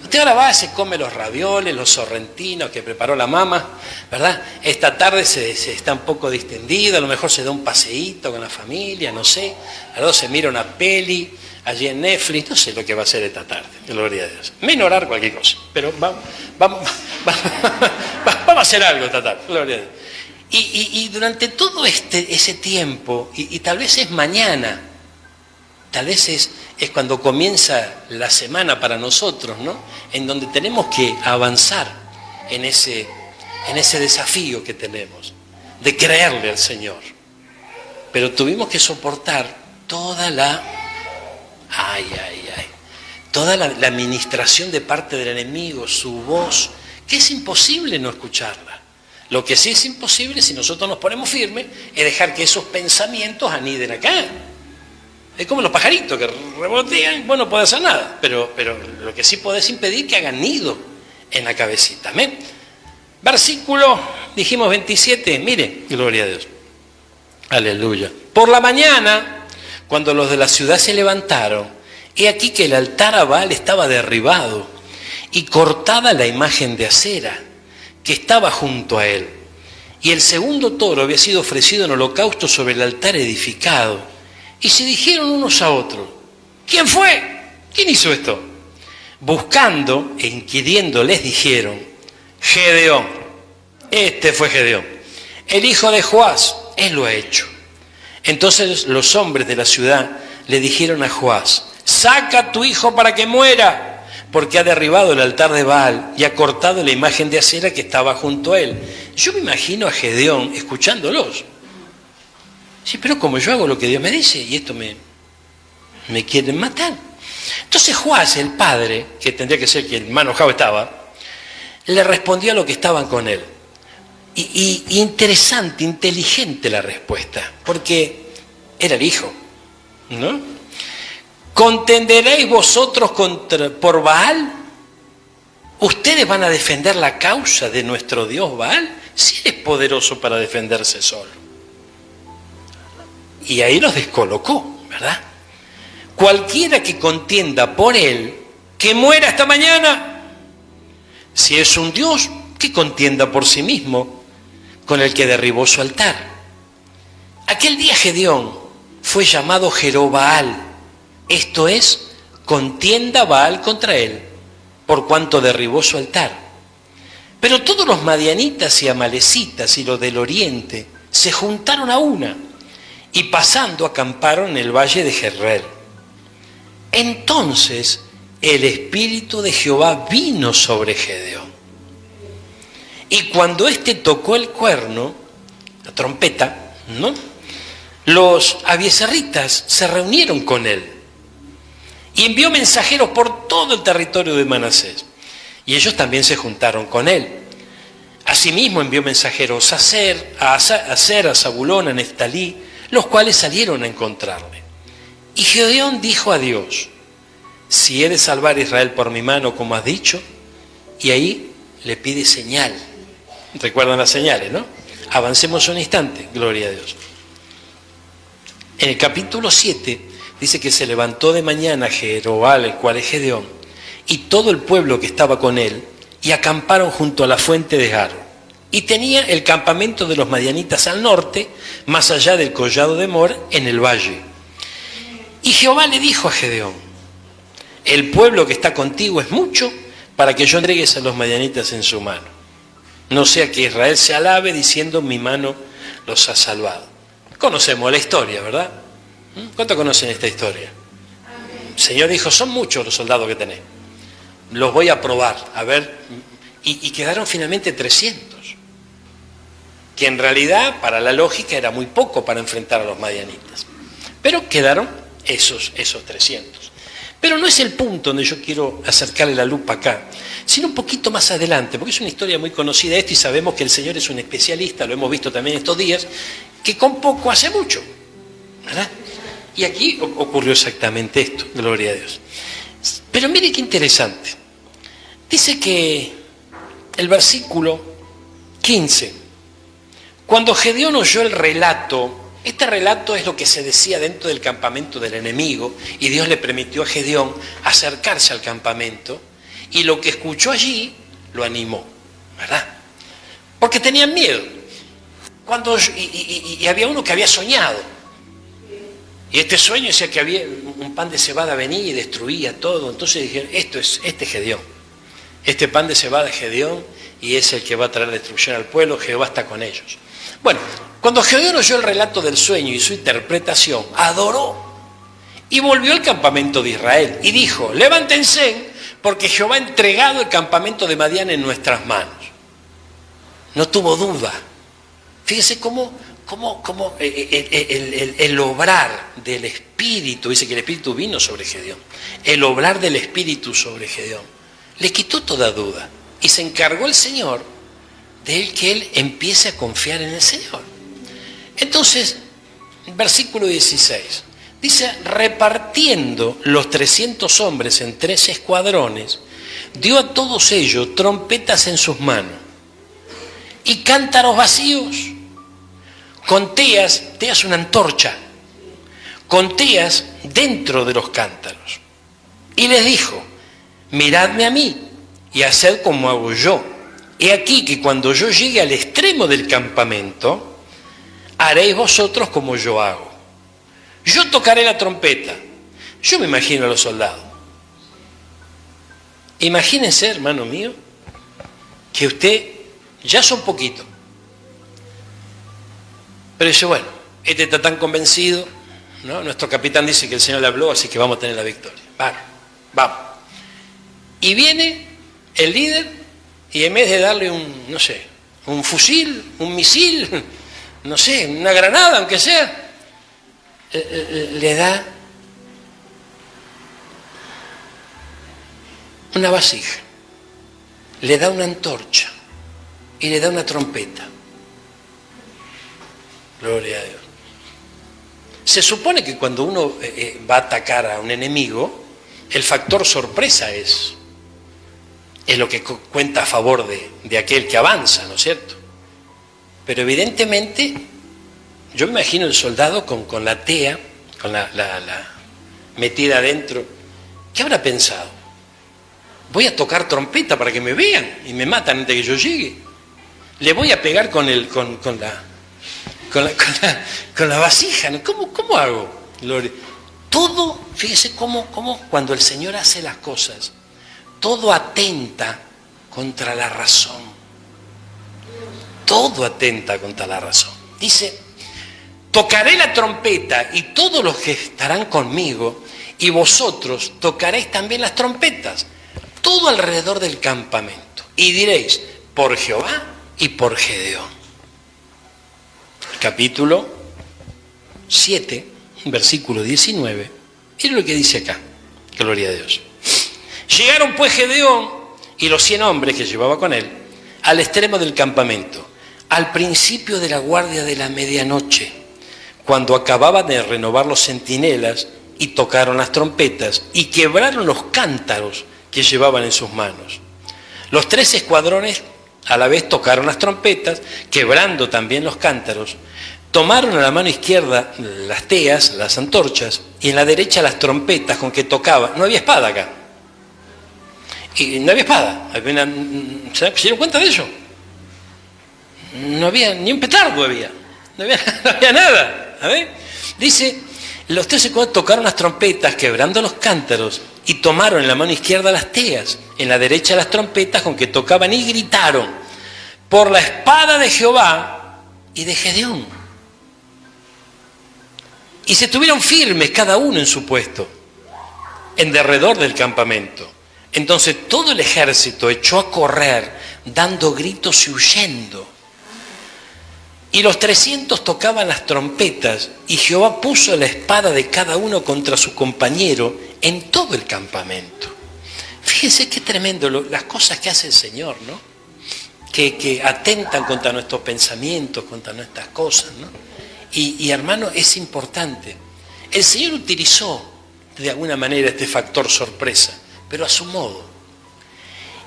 Usted ahora va, se come los ravioles, los sorrentinos que preparó la mamá, ¿verdad? Esta tarde se está un poco distendido, a lo mejor se da un paseíto con la familia, no sé. A se mira una peli allí en Netflix, no sé lo que va a hacer esta tarde, gloria a Dios. Menorar cualquier cosa, pero vamos a hacer algo esta tarde, gloria a Dios. Y durante todo ese tiempo, y tal vez es mañana, tal vez es cuando comienza la semana para nosotros, ¿no? En donde tenemos que avanzar en ese desafío que tenemos, de creerle al Señor. Pero tuvimos que soportar toda la administración de parte del enemigo, su voz, que es imposible no escucharla. Lo que sí es imposible, si nosotros nos ponemos firmes, es dejar que esos pensamientos aniden acá. Es como los pajaritos que revolotean, vos no podés hacer nada, pero lo que sí podés impedir que hagan nido en la cabecita. ¿Amén? Versículo, dijimos 27, mire, gloria a Dios. Aleluya. Por la mañana, cuando los de la ciudad se levantaron, he aquí que el altar a Baal estaba derribado y cortada la imagen de acera que estaba junto a él. Y el segundo toro había sido ofrecido en holocausto sobre el altar edificado. Y se dijeron unos a otros, ¿quién fue? ¿Quién hizo esto? Buscando e inquiriendo les dijeron, Gedeón, este fue Gedeón, el hijo de Joás, él lo ha hecho. Entonces los hombres de la ciudad le dijeron a Joás, saca a tu hijo para que muera, porque ha derribado el altar de Baal y ha cortado la imagen de acera que estaba junto a él. Yo me imagino a Gedeón escuchándolos. Sí, pero como yo hago lo que Dios me dice y esto me quieren matar. Entonces Joás, el padre, que tendría que ser quien más enojado estaba, le respondió a lo que estaban con él. Y interesante, inteligente la respuesta, porque era el hijo, ¿no? ¿Contenderéis vosotros por Baal? ¿Ustedes van a defender la causa de nuestro Dios Baal? Si él es poderoso para defenderse solo. Y ahí los descolocó, ¿verdad? Cualquiera que contienda por él, que muera esta mañana. Si es un Dios, que contienda por sí mismo con el que derribó su altar. Aquel día Gedeón fue llamado Jerobbaal, esto es, contienda Baal contra él, por cuanto derribó su altar. Pero todos los madianitas y amalecitas y los del oriente se juntaron a una y pasando acamparon en el valle de Jezreel. Entonces el Espíritu de Jehová vino sobre Gedeón. Y cuando éste tocó el cuerno, la trompeta, ¿no?, los abiezerritas se reunieron con él y envió mensajeros por todo el territorio de Manasés. Y ellos también se juntaron con él. Asimismo envió mensajeros a Aser, a Zabulón, a Neftalí, los cuales salieron a encontrarle. Y Gedeón dijo a Dios: si he de salvar a Israel por mi mano, como has dicho, y ahí le pide señal. Recuerdan las señales, ¿no? Avancemos un instante, gloria a Dios. En el capítulo 7 dice que se levantó de mañana Jerobbaal, el cual es Gedeón, y todo el pueblo que estaba con él, y acamparon junto a la fuente de Gar. Y tenía el campamento de los madianitas al norte, más allá del collado de Mor, en el valle. Y Jehová le dijo a Gedeón: el pueblo que está contigo es mucho para que yo entregues a los madianitas en su mano. No sea que Israel se alabe diciendo: mi mano los ha salvado. Conocemos la historia, ¿verdad? ¿Cuánto conocen esta historia? El Señor dijo: son muchos los soldados que tenés, los voy a probar, a ver. Y quedaron finalmente 300, que en realidad para la lógica era muy poco para enfrentar a los madianitas, pero quedaron esos 300. Pero no es el punto donde yo quiero acercarle la lupa acá, sino un poquito más adelante, porque es una historia muy conocida esto y sabemos que el Señor es un especialista, lo hemos visto también estos días, que con poco hace mucho, ¿verdad? Y aquí ocurrió exactamente esto, gloria a Dios. Pero mire qué interesante. Dice que el versículo 15, cuando Gedeón oyó el relato, este relato es lo que se decía dentro del campamento del enemigo, y Dios le permitió a Gedeón acercarse al campamento, y lo que escuchó allí lo animó, ¿verdad? Porque tenían miedo. Y había uno que había soñado, y este sueño decía que había un pan de cebada venía y destruía todo. Entonces dijeron: este es Gedeón, este pan de cebada es Gedeón, y es el que va a traer destrucción al pueblo. Jehová está con ellos. Bueno, cuando Gedeón oyó el relato del sueño y su interpretación, adoró y volvió al campamento de Israel y dijo: levántense, porque Jehová ha entregado el campamento de Madián en nuestras manos. No tuvo duda. Fíjese cómo el obrar del Espíritu, dice que el Espíritu vino sobre Gedeón, el obrar del Espíritu sobre Gedeón le quitó toda duda, y se encargó el Señor de que él empiece a confiar en el Señor. Entonces, versículo 16, dice: repartiendo los 300 hombres en 3 escuadrones, dio a todos ellos trompetas en sus manos y cántaros vacíos, con teas una antorcha, con teas dentro de los cántaros. Y les dijo: miradme a mí y haced como hago yo. He aquí que cuando yo llegue al extremo del campamento, haréis vosotros como yo hago. Yo tocaré la trompeta. Yo me imagino a los soldados. Imagínense, hermano mío, que usted ya son poquitos, pero dice: bueno, este está tan convencido, ¿no? Nuestro capitán dice que el Señor le habló, así que vamos a tener la victoria. Vamos. Y viene el líder, y en vez de darle un fusil, un misil, no sé, una granada, aunque sea, le da una vasija, le da una antorcha y le da una trompeta. Gloria a Dios. Se supone que cuando uno va a atacar a un enemigo, el factor sorpresa es lo que cuenta a favor de aquel que avanza, ¿no es cierto? Pero evidentemente, yo me imagino el soldado con la tea, con la metida adentro. ¿Qué habrá pensado? Voy a tocar trompeta para que me vean y me matan antes que yo llegue. Le voy a pegar con la vasija. ¿Cómo hago? Todo, fíjese cómo cuando el Señor hace las cosas, todo atenta contra la razón. Todo atenta contra la razón. Dice, tocaré la trompeta y todos los que estarán conmigo, y vosotros tocaréis también las trompetas, todo alrededor del campamento. Y diréis, por Jehová y por Gedeón. Capítulo 7, versículo 19. Miren lo que dice acá. Gloria a Dios. Llegaron pues Gedeón y los 100 hombres que llevaba con él al extremo del campamento, al principio de la guardia de la medianoche, cuando acababan de renovar los centinelas, y tocaron las trompetas y quebraron los cántaros que llevaban en sus manos. Los 3 escuadrones a la vez tocaron las trompetas, quebrando también los cántaros. Tomaron a la mano izquierda las teas, las antorchas, y en la derecha las trompetas con que tocaban. No había espada acá. Y no había espada. ¿Se dieron cuenta de eso? No había ni un petardo, no había nada. A ver, dice, los 3 escuadrones tocaron las trompetas, quebrando los cántaros, y tomaron en la mano izquierda las teas, en la derecha las trompetas con que tocaban, y gritaron, por la espada de Jehová y de Gedeón. Y se estuvieron firmes cada uno en su puesto, en derredor del campamento. Entonces todo el ejército echó a correr, dando gritos y huyendo. Y los 300 tocaban las trompetas, y Jehová puso la espada de cada uno contra su compañero en todo el campamento. Fíjense qué tremendo las cosas que hace el Señor, ¿no? Que atentan contra nuestros pensamientos, contra nuestras cosas, ¿no? Y hermano, es importante. El Señor utilizó de alguna manera este factor sorpresa, pero a su modo.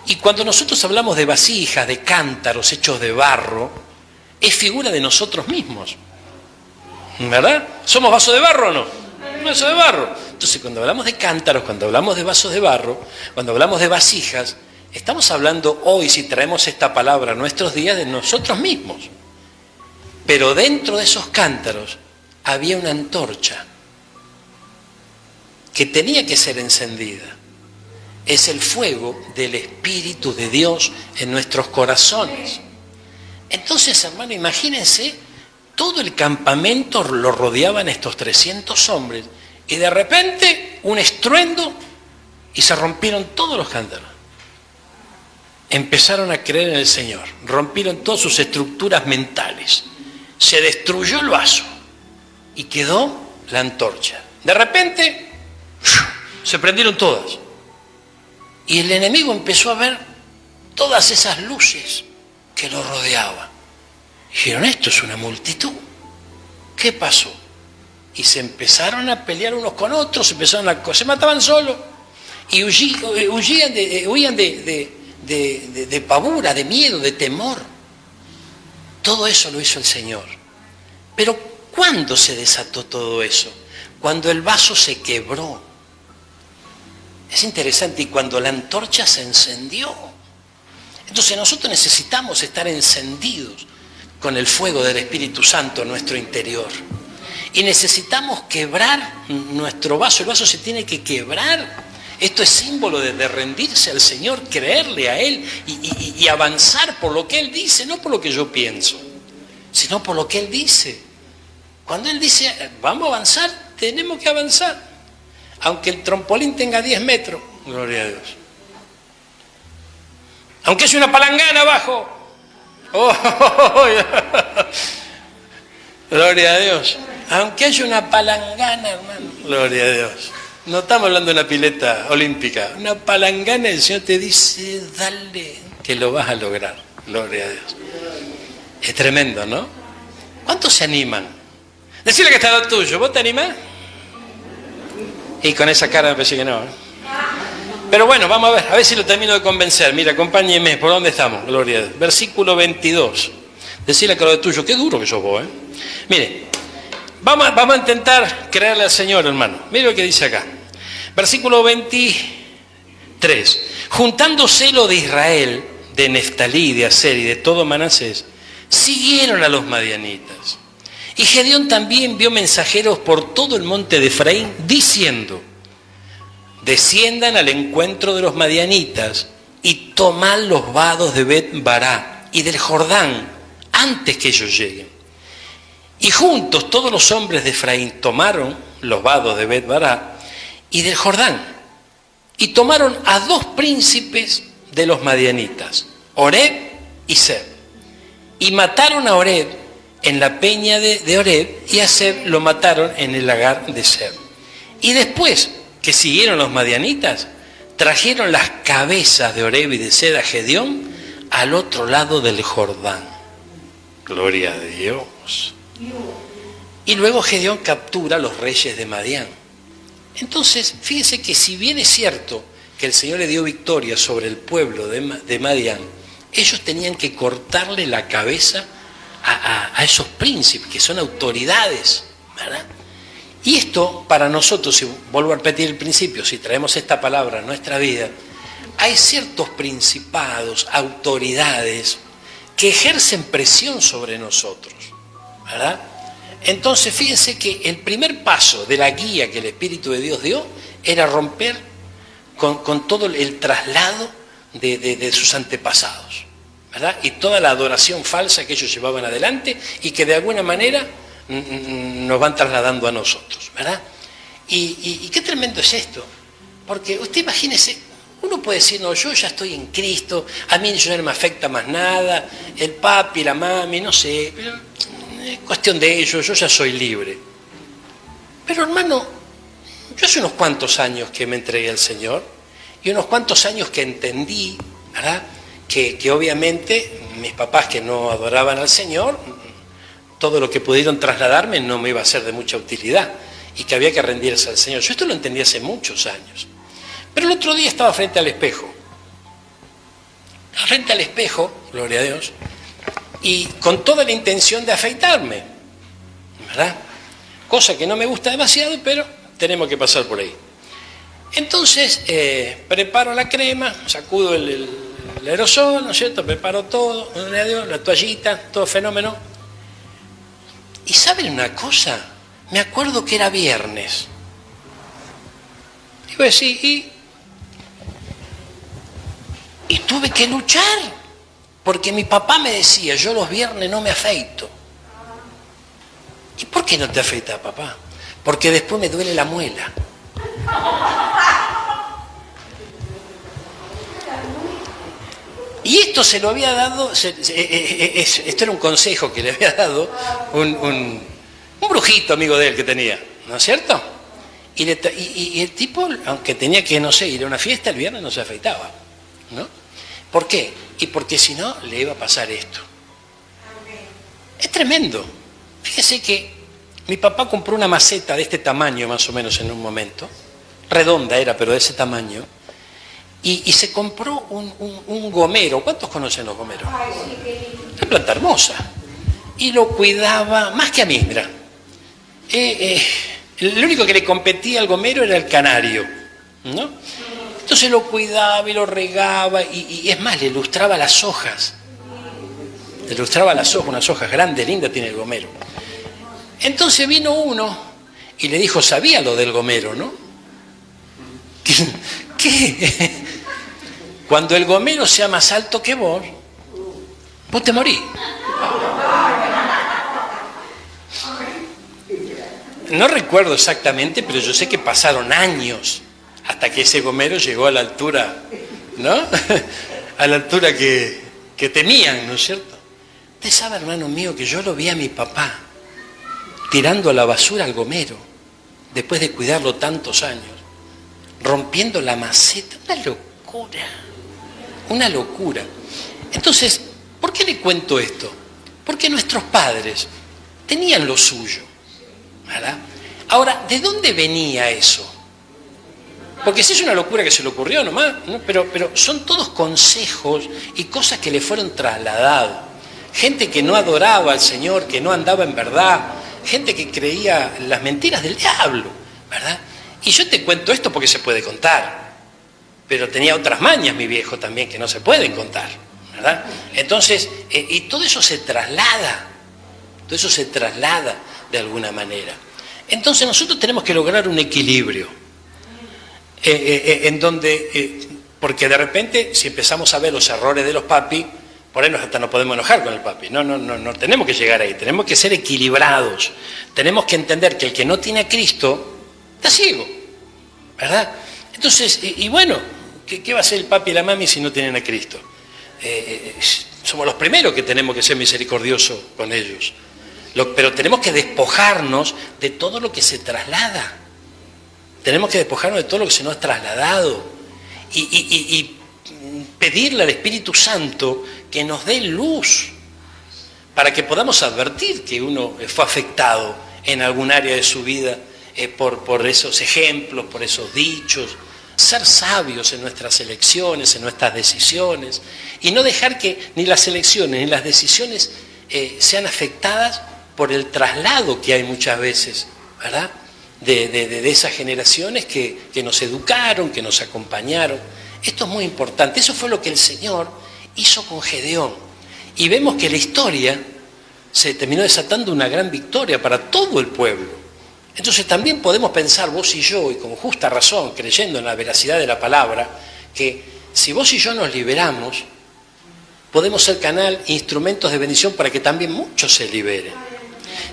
Y cuando nosotros hablamos de vasijas, de cántaros hechos de barro, es figura de nosotros mismos, ¿verdad? ¿Somos vasos de barro o no? Vasos de barro. Entonces, cuando hablamos de cántaros, cuando hablamos de vasos de barro, cuando hablamos de vasijas, estamos hablando hoy, si traemos esta palabra a nuestros días, de nosotros mismos. Pero dentro de esos cántaros había una antorcha que tenía que ser encendida. Es el fuego del Espíritu de Dios en nuestros corazones. Entonces, hermano, imagínense, todo el campamento lo rodeaban estos 300 hombres, y de repente un estruendo y se rompieron todos los cántaros. Empezaron a creer en el Señor, rompieron todas sus estructuras mentales, se destruyó el vaso y quedó la antorcha. De repente se prendieron todas y el enemigo empezó a ver todas esas luces que lo rodeaban. Dijeron, esto es una multitud. ¿Qué pasó? Y se empezaron a pelear unos con otros, se mataban solos y huían de pavura, de miedo, de temor. Todo eso lo hizo el Señor. Pero ¿cuándo se desató todo eso? Cuando el vaso se quebró. Es interesante, y cuando la antorcha se encendió. Entonces nosotros necesitamos estar encendidos con el fuego del Espíritu Santo en nuestro interior. Y necesitamos quebrar nuestro vaso. El vaso se tiene que quebrar. Esto es símbolo de rendirse al Señor, creerle a Él y avanzar por lo que Él dice, no por lo que yo pienso, sino por lo que Él dice. Cuando Él dice, vamos a avanzar, tenemos que avanzar. Aunque el trampolín tenga 10 metros, gloria a Dios. Aunque haya una palangana abajo. Gloria a Dios. Aunque haya una palangana, hermano. Gloria a Dios. No estamos hablando de una pileta olímpica. Una palangana, el Señor te dice, dale, que lo vas a lograr. Gloria a Dios. Es tremendo, ¿no? ¿Cuántos se animan? Decirle que está lo tuyo. ¿Vos te animás? Y con esa cara me parece que no, ¿eh? Pero bueno, vamos a ver si lo termino de convencer. Mira, acompáñeme, ¿por dónde estamos? Gloria a Dios. Versículo 22. Decirle que lo tuyo, qué duro que sos vos, ¿eh? Mire, vamos a intentar creerle al Señor, hermano. Mire lo que dice acá. Versículo 23. 3. Juntándose lo de Israel, de Neftalí, de Aser y de todo Manasés, siguieron a los madianitas. Y Gedeón también envió mensajeros por todo el monte de Efraín, diciendo: desciendan al encuentro de los madianitas y tomad los vados de Bet-Bará y del Jordán antes que ellos lleguen. Y juntos todos los hombres de Efraín tomaron los vados de Bet-Bará y del Jordán, y tomaron a 2 príncipes de los madianitas, Oreb y Seb, y mataron a Oreb en la peña de Oreb, y a Seb lo mataron en el lagar de Seb. Y después que siguieron los madianitas, trajeron las cabezas de Oreb y de Seb a Gedeón al otro lado del Jordán. Gloria a Dios. Y luego Gedeón captura a los reyes de Madián. Entonces, fíjense que si bien es cierto que el Señor le dio victoria sobre el pueblo de Madián, ellos tenían que cortarle la cabeza a esos príncipes, que son autoridades, ¿verdad? Y esto, para nosotros, si vuelvo a repetir el principio, si traemos esta palabra a nuestra vida, hay ciertos principados, autoridades, que ejercen presión sobre nosotros, ¿verdad? Entonces, fíjense que el primer paso de la guía que el Espíritu de Dios dio era romper con todo el traslado de sus antepasados, ¿verdad? Y toda la adoración falsa que ellos llevaban adelante y que de alguna manera nos van trasladando a nosotros, ¿verdad? Y qué tremendo es esto, porque usted imagínese, uno puede decir: no, yo ya estoy en Cristo, a mí ya no me afecta más nada, el papi, la mami, no sé, pero es cuestión de ellos, yo ya soy libre. Pero hermano, yo hace unos cuantos años que me entregué al Señor y unos cuantos años que entendí, ¿verdad?, que obviamente mis papás, que no adoraban al Señor, todo lo que pudieron trasladarme no me iba a ser de mucha utilidad y que había que rendirse al Señor. Yo esto lo entendí hace muchos años. Pero el otro día estaba frente al espejo, gloria a Dios, y con toda la intención de afeitarme, ¿verdad? Cosa que no me gusta demasiado, pero tenemos que pasar por ahí. Entonces, preparo la crema, sacudo el aerosol, ¿no es cierto? Preparo todo, gloria a Dios, la toallita, todo fenómeno. ¿Y saben una cosa? Me acuerdo que era viernes. Y voy a decir, y tuve que luchar, porque mi papá me decía: yo los viernes no me afeito. ¿Y por qué no te afeitas, papá? Porque después me duele la muela. Y esto se lo había dado, esto era un consejo que le había dado un brujito amigo de él que tenía, ¿no es cierto? Y el tipo, aunque tenía que, no sé, ir a una fiesta, el viernes no se afeitaba, ¿no? ¿Por qué? Y porque si no, le iba a pasar esto. Es tremendo. Fíjese que mi papá compró una maceta de este tamaño, más o menos, en un momento. Redonda era, pero de ese tamaño. Y se compró un gomero. ¿Cuántos conocen los gomeros? Una planta hermosa. Y lo cuidaba más que a mí, mira. Lo único que le competía al gomero era el canario, ¿no? Entonces lo cuidaba y lo regaba y es más, le ilustraba las hojas. Le ilustraba las hojas, unas hojas grandes, lindas tiene el gomero. Entonces vino uno y le dijo: sabía lo del gomero, ¿no? ¿Qué? Cuando el gomero sea más alto que vos te morís. No recuerdo exactamente, pero yo sé que pasaron años hasta que ese gomero llegó a la altura, ¿no? A la altura que temían, ¿no es cierto? Usted sabe, hermano mío, que yo lo vi a mi papá tirando a la basura al gomero, después de cuidarlo tantos años, rompiendo la maceta. Una locura. Entonces, ¿por qué le cuento esto? Porque nuestros padres tenían lo suyo, ¿verdad? Ahora, ¿de dónde venía eso? Porque si es una locura que se le ocurrió nomás, ¿no? Pero son todos consejos y cosas que le fueron trasladados. Gente que no adoraba al Señor, que no andaba en verdad, gente que creía las mentiras del diablo, ¿verdad? Y yo te cuento esto porque se puede contar, pero tenía otras mañas mi viejo también que no se pueden contar, ¿verdad? Entonces, y todo eso se traslada de alguna manera. Entonces nosotros tenemos que lograr un equilibrio, en donde, porque de repente si empezamos a ver los errores de los papis, por ahí hasta nos podemos enojar con el papi. No tenemos que llegar ahí, tenemos que ser equilibrados, tenemos que entender que el que no tiene a Cristo está ciego, ¿verdad? Entonces, y bueno, ¿qué va a hacer el papi y la mami si no tienen a Cristo? Somos los primeros que tenemos que ser misericordiosos con ellos. Pero tenemos que despojarnos de todo lo que se traslada. Tenemos que despojarnos de todo lo que se nos ha trasladado. Y pedirle al Espíritu Santo que nos dé luz para que podamos advertir que uno fue afectado en algún área de su vida por esos ejemplos, por esos dichos. Ser sabios en nuestras elecciones, en nuestras decisiones, y no dejar que ni las elecciones ni las decisiones sean afectadas por el traslado que hay muchas veces, ¿verdad? De esas generaciones que nos educaron, que nos acompañaron. Esto es muy importante. Eso fue lo que el Señor hizo con Gedeón. Y vemos que la historia se terminó desatando una gran victoria para todo el pueblo. Entonces también podemos pensar vos y yo, y con justa razón, creyendo en la veracidad de la palabra, que si vos y yo nos liberamos, podemos ser canal, instrumentos de bendición para que también muchos se liberen.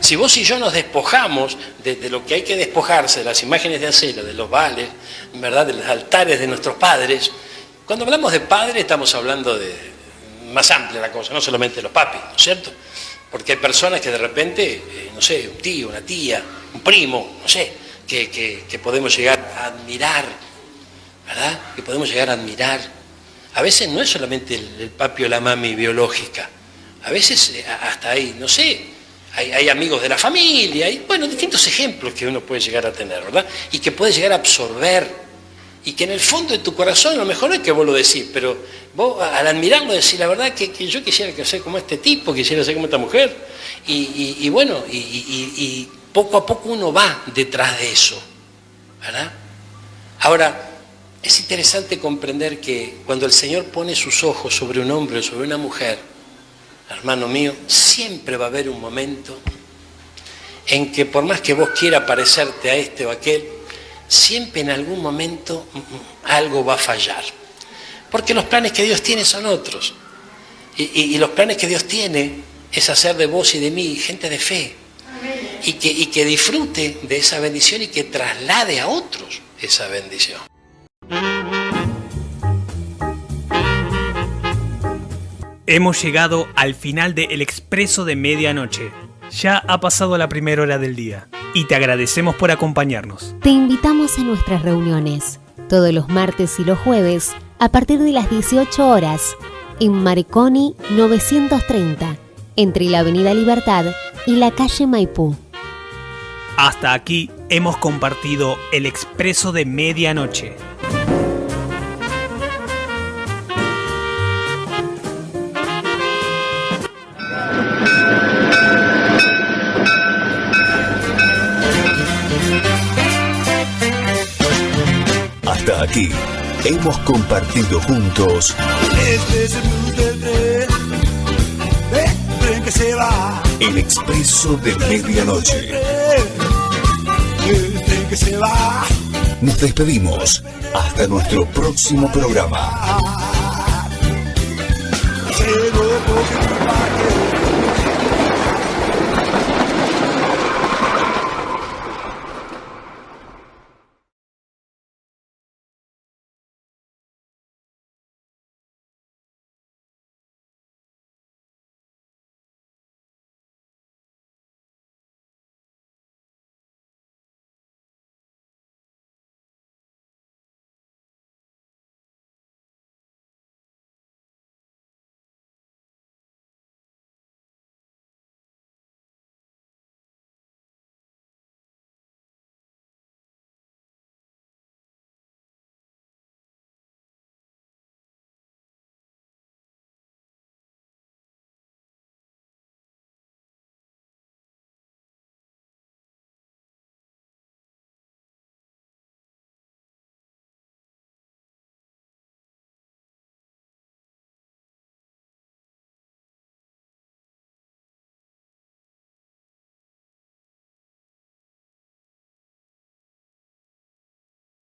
Si vos y yo nos despojamos de lo que hay que despojarse, de las imágenes de acera, de los vales, ¿verdad?, de los altares de nuestros padres, cuando hablamos de padres estamos hablando de más amplia la cosa, no solamente de los papis, ¿no es cierto? Porque hay personas que de repente, no sé, un tío, una tía, un primo, no sé, que podemos llegar a admirar, ¿verdad? Que podemos llegar a admirar. A veces no es solamente el papi o la mami biológica, a veces hasta hay, no sé, hay amigos de la familia, hay, bueno, distintos ejemplos que uno puede llegar a tener, ¿verdad? Y que puede llegar a absorber, y que en el fondo de tu corazón, a lo mejor no es que vos lo decís, pero vos al admirarlo decís, la verdad que yo quisiera ser como este tipo, quisiera ser como esta mujer, y bueno, y poco a poco uno va detrás de eso, ¿verdad? Ahora, es interesante comprender que cuando el Señor pone sus ojos sobre un hombre o sobre una mujer, hermano mío, siempre va a haber un momento en que por más que vos quieras parecerte a este o aquel, siempre en algún momento algo va a fallar. Porque los planes que Dios tiene son otros. Y los planes que Dios tiene es hacer de vos y de mí gente de fe. Y que disfrute de esa bendición y que traslade a otros esa bendición. Hemos llegado al final de El Expreso de Medianoche. Ya ha pasado la primera hora del día y te agradecemos por acompañarnos. Te invitamos a nuestras reuniones todos los martes y los jueves a partir de las 18 horas en Marconi 930, entre la Avenida Libertad y la calle Maipú. Hasta aquí hemos compartido El Expreso de Medianoche. Hasta aquí hemos compartido juntos El Expreso de Medianoche. Nos despedimos hasta nuestro próximo programa.